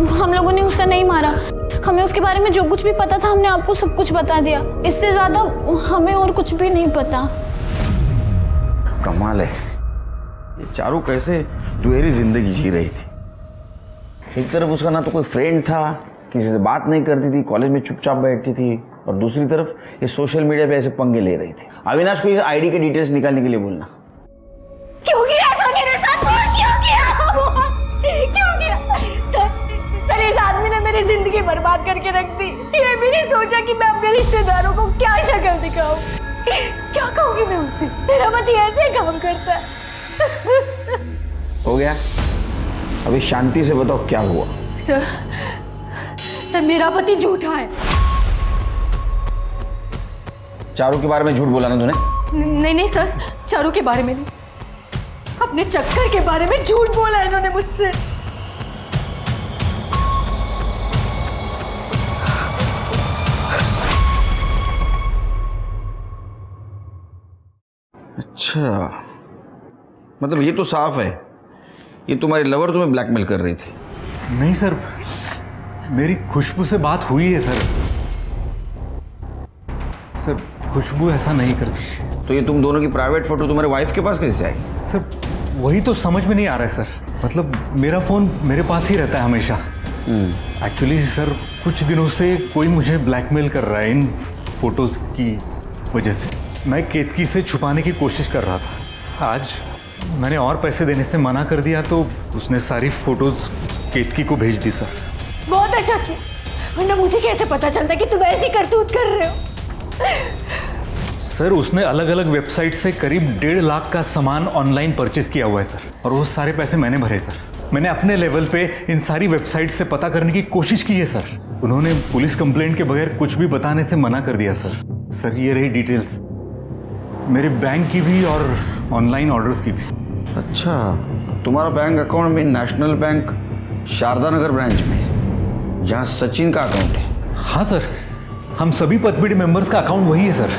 हम लोगों ने उसे नहीं मारा। हमें उसके बारे में जो कुछ भी पता था हमने आपको सब कुछ बता दिया, इससे ज्यादा हमें और कुछ भी नहीं पता। कमाल है, ये चारू कैसे दुहेरी जिंदगी जी रही थी। एक तरफ उसका ना तो कोई फ्रेंड था, किसी से बात नहीं करती थी, कॉलेज में चुपचाप बैठती थी, और दूसरी तरफ ये सोशल मीडिया पे ऐसे पंगे ले रही थी। अविनाश को ये आईडी के डिटेल्स निकालने के लिए बोलना। क्यों किया ऐसा मेरे साथ? क्यों किया? सर इस आदमी ने मेरी जिंदगी बर्बाद करके रख दी। ये भी नहीं सोचा कि मैं अपने रिश्तेदारों को क्या शक्ल दिखाऊं। क्या कहूंगी मैं उनसे? मेरा पति ऐसे काम करता है। हो गया, अभी शांति से बताओ क्या हुआ। सर मेरा पति झूठा है। चारू के बारे में झूठ बोला ना तूने? नहीं सर, चारू के बारे में नहीं, अपने चक्कर के बारे में झूठ बोला इन्होंने मुझसे। अच्छा, मतलब ये तो साफ है, ये तुम्हारी लवर तुम्हें ब्लैकमेल कर रही थी। नहीं सर, मेरी खुशबू से बात हुई है सर। सर खुशबू ऐसा नहीं कर सकती। तो ये तुम दोनों की प्राइवेट फोटो तुम्हारे वाइफ के पास कैसे आई? सर वही तो समझ में नहीं आ रहा है सर। मतलब मेरा फ़ोन मेरे पास ही रहता है हमेशा। एक्चुअली सर कुछ दिनों से कोई मुझे ब्लैकमेल कर रहा है इन फोटोज़ की वजह से। मैं केतकी से छुपाने की कोशिश कर रहा था। आज मैंने और पैसे देने से मना कर दिया तो उसने सारी फोटोज़ केतकी को भेज दी सर। बहुत अच्छा किया, वरना मुझे कैसे पता चलता कि तुम ऐसी करतूत कर रहे हो। सर उसने अलग अलग वेबसाइट से करीब 1.5 लाख का सामान ऑनलाइन परचेज किया हुआ है सर, और वो सारे पैसे मैंने भरे सर। मैंने अपने लेवल पे इन सारी वेबसाइट से पता करने की कोशिश की है सर। उन्होंने पुलिस कंप्लेंट के बगैर कुछ भी बताने से मना कर दिया सर। सर ये रही डिटेल्स, मेरे बैंक की भी और ऑनलाइन ऑर्डर्स की भी। अच्छा, तुम्हारा बैंक अकाउंट में नेशनल बैंक शारदा नगर ब्रांच में, जहाँ सचिन का अकाउंट है? हाँ सर, हम सभी पदपीढ़ी मेंबर्स का अकाउंट वही है सर।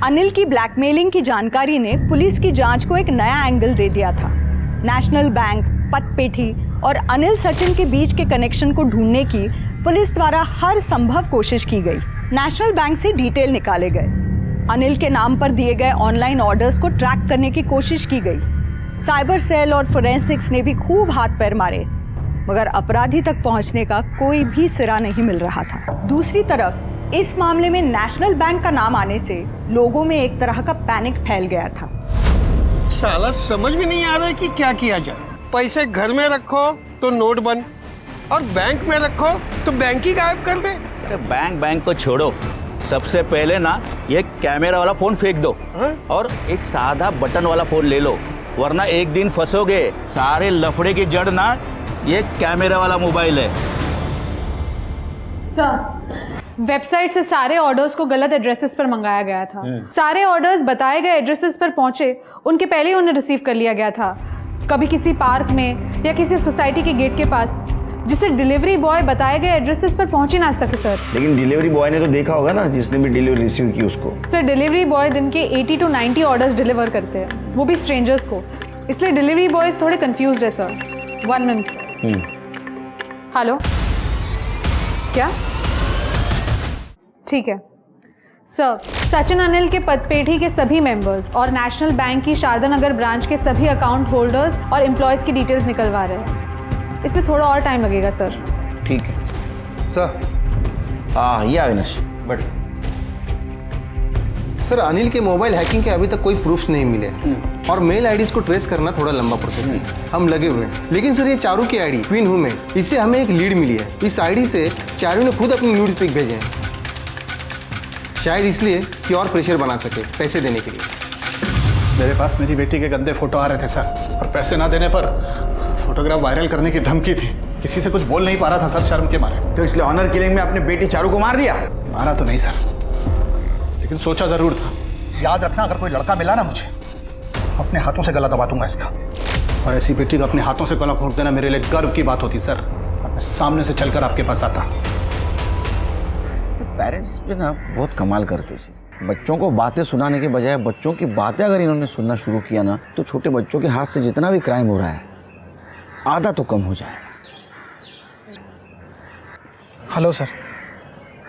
अनिल की ब्लैकमेलिंग की जानकारी ने पुलिस की जांच को एक नया एंगल दे दिया था। नेशनल बैंक, पतपेठी और अनिल सचिन के बीच के कनेक्शन को ढूंढने की पुलिस द्वारा हर संभव कोशिश की गई। नेशनल बैंक से डिटेल निकाले गए, अनिल के नाम पर दिए गए ऑनलाइन ऑर्डर्स को ट्रैक करने की कोशिश की गई। साइबर सेल और फोरेंसिक्स ने भी खूब हाथ पैर मारे, मगर अपराधी तक पहुंचने का कोई भी सिरा नहीं मिल रहा था। दूसरी तरफ इस मामले में नेशनल बैंक का नाम आने से लोगों में एक तरह का पैनिक फैल गया था। साला समझ में नहीं आ रहा है कि क्या किया जाए। पैसे घर में रखो तो नोट बंद, और बैंक में रखो तो बैंक ही गायब कर दे। बैंक को छोड़ो, सबसे पहले ना ये कैमरा वाला फोन फेंक दो और एक सादा बटन वाला फोन ले लो, वरना एक दिन फंसोगे। सारे लफड़े की जड़ ना ये कैमरा वाला मोबाइल है। सर, वेबसाइट से सारे ऑर्डर्स को गलत एड्रेसेस पर मंगाया गया था। सारे ऑर्डर्स बताए गए एड्रेसेस पर पहुंचे उनके पहले ही उन्हें रिसीव कर लिया गया था, कभी किसी पार्क में या किसी सोसाइटी के गेट के पास, जिससे डिलीवरी बॉय बताए गए एड्रेसेस पर पहुंच ही ना सके सर। लेकिन डिलीवरी बॉय ने तो देखा होगा ना, जिसने भी डिलीवरी रिसीव की उसको। सर, डिलीवरी बॉय दिन के 80 to 90 ऑर्डर्स डिलीवर करते हैं, वो भी स्ट्रेंजर्स को, इसलिए डिलीवरी बॉयज थोड़े कंफ्यूज्ड है सर। 1 मिनट। हेलो, क्या? ठीक है सर, सचिन अनिल के पतपेठी के सभी मेंबर्स और नेशनल बैंक की शारदा नगर ब्रांच के सभी अकाउंट होल्डर्स और एम्प्लॉयज़ की डिटेल्स निकलवा रहे हैं। इसमें थोड़ा और टाइम लगेगा सर। ठीक है सर। हाँ, ये अविनाश बट सर, अनिल के मोबाइल हैकिंग के अभी तक कोई प्रूफ्स नहीं मिले और मेल आईडीज को ट्रेस करना थोड़ा लंबा प्रोसेस है। हम लगे हुए हैं, लेकिन सर ये चारू की आईडी क्वीन हूँ मैं, इससे हमें एक लीड मिली है। इस आईडी से चारू ने खुद अपनी न्यूड पिक भेजे हैं, शायद इसलिए कि और प्रेशर बना सके पैसे देने के लिए। मेरे पास मेरी बेटी के गंदे फोटो आ रहे थे सर, और पैसे ना देने पर फोटोग्राफ वायरल करने की धमकी थी। किसी से कुछ बोल नहीं पा रहा था सर, शर्म के मारे। तो इसलिए ऑनर किलिंग में अपने बेटी चारू को मार दिया? मारा तो नहीं सर, लेकिन सोचा जरूर था। याद रखना, अगर कोई लड़का मिला ना मुझे, अपने हाथों से गला दबा दूंगा इसका। और ऐसी बेटी को अपने हाथों से गला घोंट देना मेरे लिए गर्व की बात होती सर, और मैं सामने से चलकर आपके पास आता। पेरेंट्स भी ना बहुत कमाल करते हैं। बच्चों को बातें सुनाने के बजाय बच्चों की बातें अगर इन्होंने सुनना शुरू किया ना, तो छोटे बच्चों के हाथ से जितना भी क्राइम हो रहा है आधा तो कम हो जाएगा। Hello sir.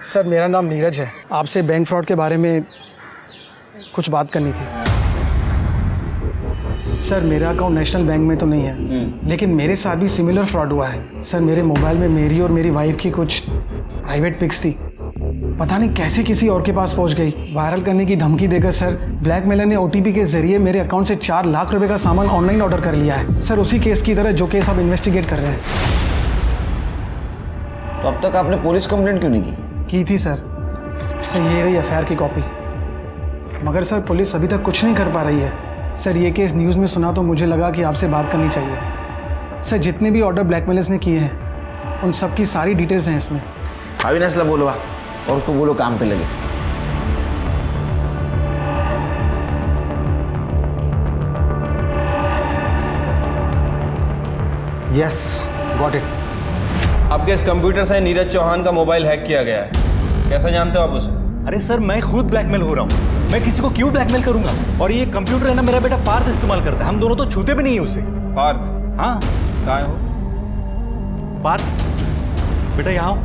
सर, मेरा नाम नीरज है। आपसे बैंक फ्रॉड के बारे में कुछ बात करनी थी। सर, मेरा अकाउंट नेशनल बैंक में तो नहीं है, लेकिन मेरे साथ भी सिमिलर फ्रॉड हुआ है। सर, मेरे मोबाइल में मेरी और मेरी वाइफ की कुछ प्राइवेट पिक्स थी, पता नहीं कैसे किसी और के पास पहुंच गई। वायरल करने की धमकी देकर सर ब्लैकमेलर ने OTP के जरिए मेरे अकाउंट से 4 लाख रुपए का सामान ऑनलाइन ऑर्डर कर लिया है। सर, उसी केस की तरह जो केस आप इन्वेस्टिगेट कर रहे हैं। तो अब तक आपने पुलिस कंप्लेंट क्यों नहीं की थी सर। ये रही एफआईआर की कॉपी, मगर सर पुलिस अभी तक कुछ नहीं कर पा रही है। सर, ये केस न्यूज़ में सुना तो मुझे लगा कि आपसे बात करनी चाहिए। सर, जितने भी ऑर्डर ब्लैकमेलर्स ने किए हैं उन सब की सारी डिटेल्स हैं इसमें। अविनाश ला बोलो और उसको बोलो काम पे लगे। Yes, got it. आपके इस कंप्यूटर से नीरज चौहान का मोबाइल हैक किया गया है। कैसा जानते हो आप उसे? अरे सर, मैं खुद ब्लैकमेल हो रहा हूँ। मैं किसी को क्यों ब्लैकमेल करूंगा? और ये कंप्यूटर है ना, मेरा बेटा पार्थ इस्तेमाल करता है। हम दोनों तो छूते भी नहीं है उसे। पार्थ? हाँ। कहाँ हो पार्थ? बेटा यहाँ हो।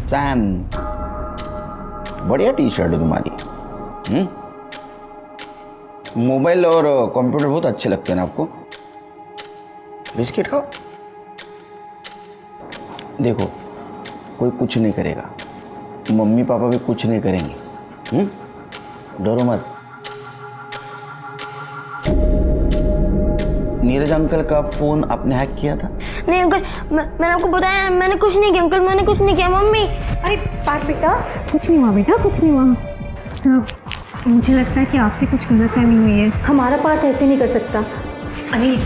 सैन, बढ़िया टी शर्ट है तुम्हारी। मोबाइल और कंप्यूटर बहुत अच्छे लगते हैं ना आपको। बिस्किट खाओ। देखो, कोई कुछ नहीं करेगा, मम्मी पापा भी कुछ नहीं करेंगे। डरो मत। नीरज अंकल का फोन आपने हैक किया था? नहीं अंकल, मैंने आपको बताया, मैंने कुछ नहीं किया अंकल, मैंने कुछ नहीं किया। मम्मी, अरे पार्थ बेटा, कुछ नहीं हुआ बेटा, कुछ नहीं हुआ। मुझे लगता है कि आपसे कुछ गलतफहमी हुई है। हमारा पार्थ ऐसे नहीं कर सकता। अनिल,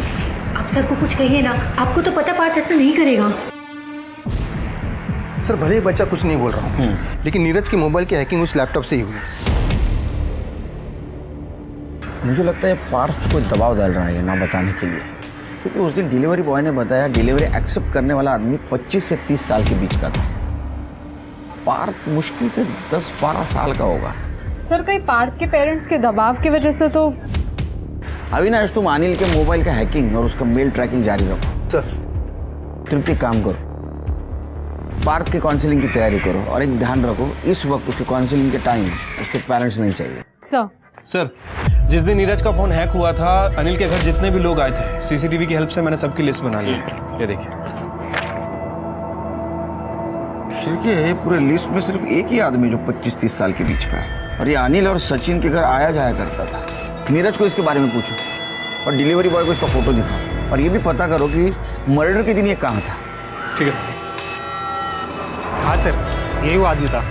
आप सर को कुछ कहिए ना, आपको तो पता पार्थ ऐसा नहीं करेगा। सर, भले ही बच्चा कुछ नहीं बोल रहा हूँ, लेकिन नीरज की मोबाइल की हैकिंग उस लैपटॉप से ही हुई। मुझे लगता है पार्थ को दबाव डाल रहा है ना बताने के लिए, क्योंकि उस दिन डिलीवरी बॉय ने बताया डिलीवरी एक्सेप्ट करने वाला आदमी 25 से 30 साल के बीच का था। पार्थ मुश्किल से 10-12 साल का होगा। सर कहीं पार्थ के पेरेंट्स के दबाव की वजह से तो। अविनाश, तुम अनिल के मोबाइल का हैकिंग और उसका मेल ट्रैकिंग जारी रखो। सर। तृप्ति, काम करो, पार्थ के काउंसलिंग की तैयारी करो और एक ध्यान रखो, इस वक्त उसके काउंसलिंग के टाइम उसके पेरेंट्स नहीं चाहिए। सर, जिस दिन नीरज का फोन हैक हुआ था, अनिल के घर जितने भी लोग आए थे, सीसीटीवी की हेल्प से मैंने सबकी लिस्ट बना ली है। ये देखिए। ये पूरे लिस्ट में सिर्फ एक ही आदमी जो 25-30 साल के बीच का है, और ये अनिल और सचिन के घर आया जाया करता था। नीरज को इसके बारे में पूछो और डिलीवरी बॉय को इसका फोटो दिखाओ, और ये भी पता करो कि मर्डर के दिन ये कहाँ था। ठीक है। हाँ सर, यही वो आदमी था।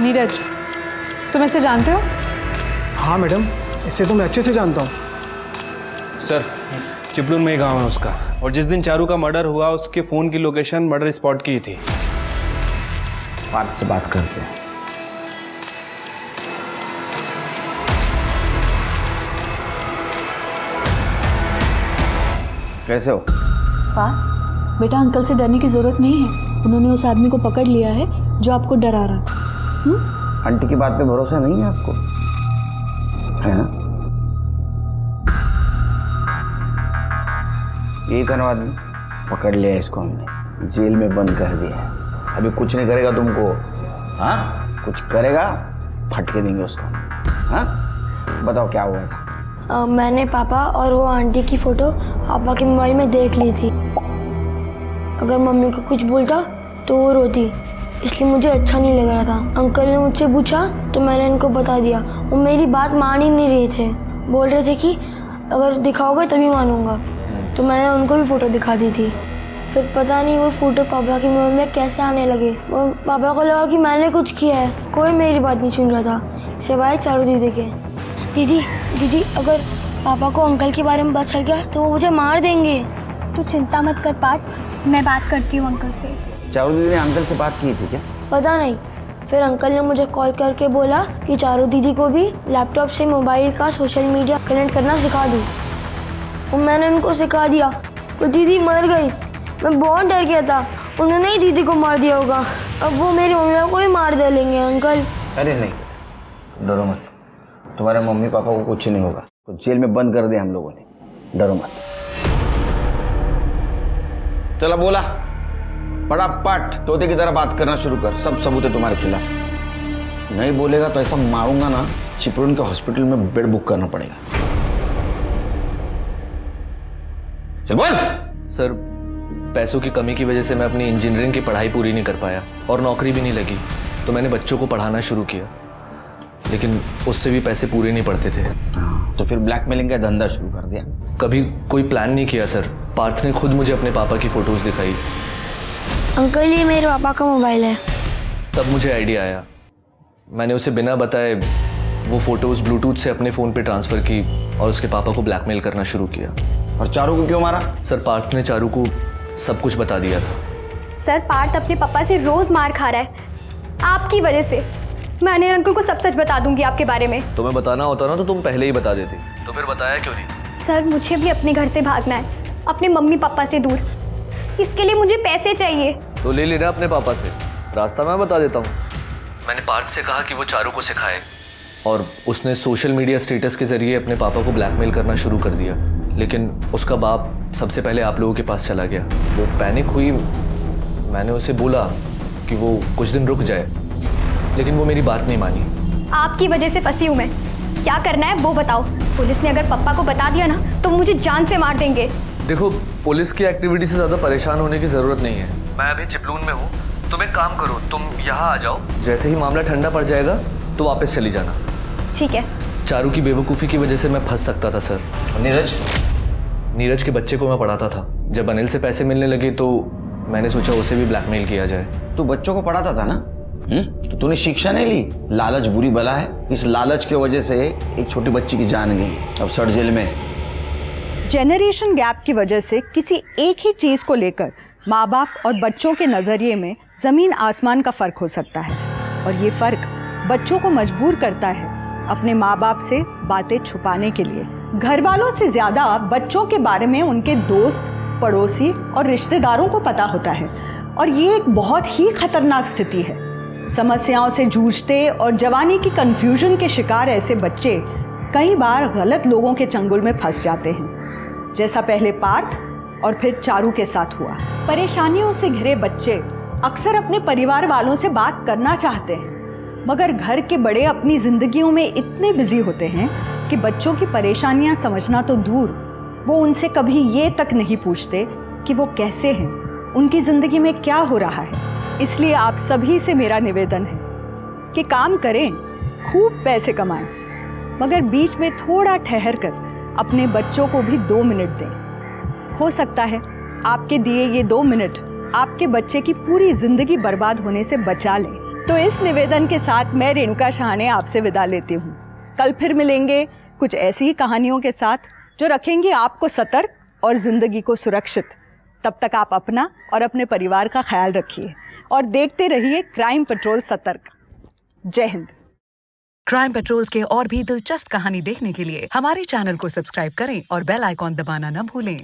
नीरज, तुम ऐसे जानते हो? हाँ मैडम, इससे तो मैं अच्छे से जानता हूँ। सर, चिपलून में ही गाँव है उसका, और जिस दिन चारू का मर्डर हुआ उसके फोन की लोकेशन मर्डर स्पॉट की थी। पार्थ से बात करते हैं। कैसे हो? पार्थ, बेटा अंकल से डरने की जरूरत नहीं है। उन्होंने उस आदमी को पकड़ लिया है जो आपको डरा रहा था। आंटी की बात पे भरोसा नहीं है आपको, है ना? यही था ना आदमी, पकड़ लिया इसको हमने, जेल में बंद कर दिया है। अभी कुछ नहीं करेगा तुमको। हाँ, कुछ करेगा फटके देंगे उसको। हाँ, बताओ क्या हुआ था? मैंने पापा और वो आंटी की फोटो पापा के मोबाइल में देख ली थी। अगर मम्मी को कुछ बोलता तो वो रोती, इसलिए मुझे अच्छा नहीं लग रहा था। अंकल ने मुझसे पूछा तो मैंने इनको बता दिया। वो मेरी बात मान ही नहीं रहे थे, बोल रहे थे कि अगर दिखाओगे तभी मानूंगा। तो मैंने उनको भी फ़ोटो दिखा दी थी। फिर पता नहीं वो फ़ोटो पापा की मोबाइल में कैसे आने लगे। वो पापा को लगा कि मैंने कुछ किया है। कोई मेरी बात नहीं सुन रहा था सिवाय चारू दीदी के। दीदी अगर पापा को अंकल के बारे में पता चल गया तो वो मुझे मार देंगे। तू चिंता मत कर पार्थ, मैं बात करती हूँ अंकल से। चारू दीदी ने अंकल से बात की थी क्या? पता नहीं। फिर अंकल ने मुझे कॉल करके बोला कि चारू दीदी को भी लैपटॉप से मोबाइल का सोशल मीडिया कनेक्ट करना सिखा दूँ। और मैंने उनको सिखा दिया, तो दीदी मर गई। मैं बहुत डर गया था, उन्होंने ही दीदी को मार दिया होगा। अब वो मेरी मम्मी को भी मार डालेंगे अंकल। अरे नहीं, डरो मत, तुम्हारे मम्मी पापा को कुछ नहीं होगा। तो जेल में बंद कर दिया हम लोगों ने, डरो मत। चला बोला, बड़ा पट तोते की तरह बात करना शुरू कर। सब सबूत है तुम्हारे खिलाफ। नहीं बोलेगा तो ऐसा मारूंगा ना, चिपळूण के हॉस्पिटल में बेड बुक करना पड़ेगा। चल बोल। सर, पैसों की कमी की वजह से मैं अपनी इंजीनियरिंग की पढ़ाई पूरी नहीं कर पाया और नौकरी भी नहीं लगी, तो मैंने बच्चों को पढ़ाना शुरू किया, लेकिन उससे भी पैसे पूरे नहीं पड़ते थे। तो फिर ब्लैकमेलिंग का धंधा शुरू कर दिया? कभी कोई प्लान नहीं किया सर। पार्थ ने खुद मुझे अपने पापा की फोटोज दिखाई। अंकल ये मेरे पापा का मोबाइल है। तब मुझे आइडिया आया। मैंने उसे बिना बताए वो फोटोज ब्लूटूथ से अपने फ़ोन पे ट्रांसफ़र की और उसके पापा को ब्लैकमेल करना शुरू किया। और चारू को क्यों मारा? सर, पार्थ ने चारू को सब कुछ बता दिया था। सर, पार्थ अपने पापा से रोज़ मार खा रहा है आपकी वजह से। मैं अनिल अंकल को सब सच बता दूंगी आपके बारे में। तुम्हें बताना होता ना तो तुम पहले ही बता देती, तो फिर बताया क्यों नहीं? सर, मुझे भी अपने घर से भागना है, अपने मम्मी पापा से दूर। इसके लिए मुझे पैसे चाहिए। तो ले लेना अपने पापा से, रास्ता मैं बता देता हूँ। मैंने पार्थ से कहा कि वो चारू को सिखाए, और उसने सोशल मीडिया स्टेटस के जरिए अपने पापा को ब्लैकमेल करना शुरू कर दिया। लेकिन उसका बाप सबसे पहले आप लोगों के पास चला गया। वो पैनिक हुई। मैंने उसे बोला कि वो कुछ दिन रुक जाए, लेकिन वो मेरी बात नहीं मानी। आपकी वजह से फंसी हूँ मैं। क्या करना है वो बताओ। पुलिस ने अगर पापा को बता दिया ना तो मुझे जान से मार देंगे। देखो, पुलिस की एक्टिविटी से ज़्यादा परेशान होने की ज़रूरत नहीं है। मैं अभी चिपलून में हूँ। तुम एक काम करो, तुम यहाँ आ जाओ। जैसे ही मामला ठंडा पड़ जाएगा तो वापस चली जाना। ठीक है। चारू की बेवकूफ़ी की वजह से मैं फंस सकता था सर। नीरज के बच्चे को मैं पढ़ाता था। जब अनिल से पैसे मिलने लगे तो मैंने सोचा उसे भी ब्लैकमेल किया जाए। तू बच्चों को पढ़ाता था ना? तो तूने शिक्षा नहीं ली। लालच बुरी बला है। इस लालच की वजह से एक छोटी बच्ची की जान गई, अब सड़ जेल में। जेनरेशन गैप की वजह से किसी एक ही चीज को लेकर माँ बाप और बच्चों के नजरिए में जमीन आसमान का फर्क हो सकता है, और ये फर्क बच्चों को मजबूर करता है अपने माँ बाप से बातें छुपाने के लिए। घर वालों से ज्यादा बच्चों के बारे में उनके दोस्त, पड़ोसी और रिश्तेदारों को पता होता है, और ये एक बहुत ही खतरनाक स्थिति है। समस्याओं से जूझते और जवानी की कंफ्यूजन के शिकार ऐसे बच्चे कई बार गलत लोगों के चंगुल में फंस जाते हैं, जैसा पहले पार्थ और फिर चारू के साथ हुआ। परेशानियों से घिरे बच्चे अक्सर अपने परिवार वालों से बात करना चाहते हैं, मगर घर के बड़े अपनी जिंदगियों में इतने बिजी होते हैं कि बच्चों की परेशानियां समझना तो दूर, वो उनसे कभी ये तक नहीं पूछते कि वो कैसे हैं, उनकी जिंदगी में क्या हो रहा है। इसलिए आप सभी से मेरा निवेदन है कि काम करें, खूब पैसे कमाएं, मगर बीच में थोड़ा ठहर कर अपने बच्चों को भी 2 मिनट दें। हो सकता है आपके दिए ये 2 मिनट आपके बच्चे की पूरी जिंदगी बर्बाद होने से बचा लें। तो इस निवेदन के साथ मैं रेणुका शहाणे आपसे विदा लेती हूँ। कल फिर मिलेंगे कुछ ऐसी ही कहानियों के साथ जो रखेंगी आपको सतर्क और जिंदगी को सुरक्षित। तब तक आप अपना और अपने परिवार का ख्याल रखिए और देखते रहिए क्राइम पेट्रोल सतर्क। जय हिंद। क्राइम पेट्रोल के और भी दिलचस्प कहानी देखने के लिए हमारे चैनल को सब्सक्राइब करें और बेल आइकॉन दबाना न भूलें।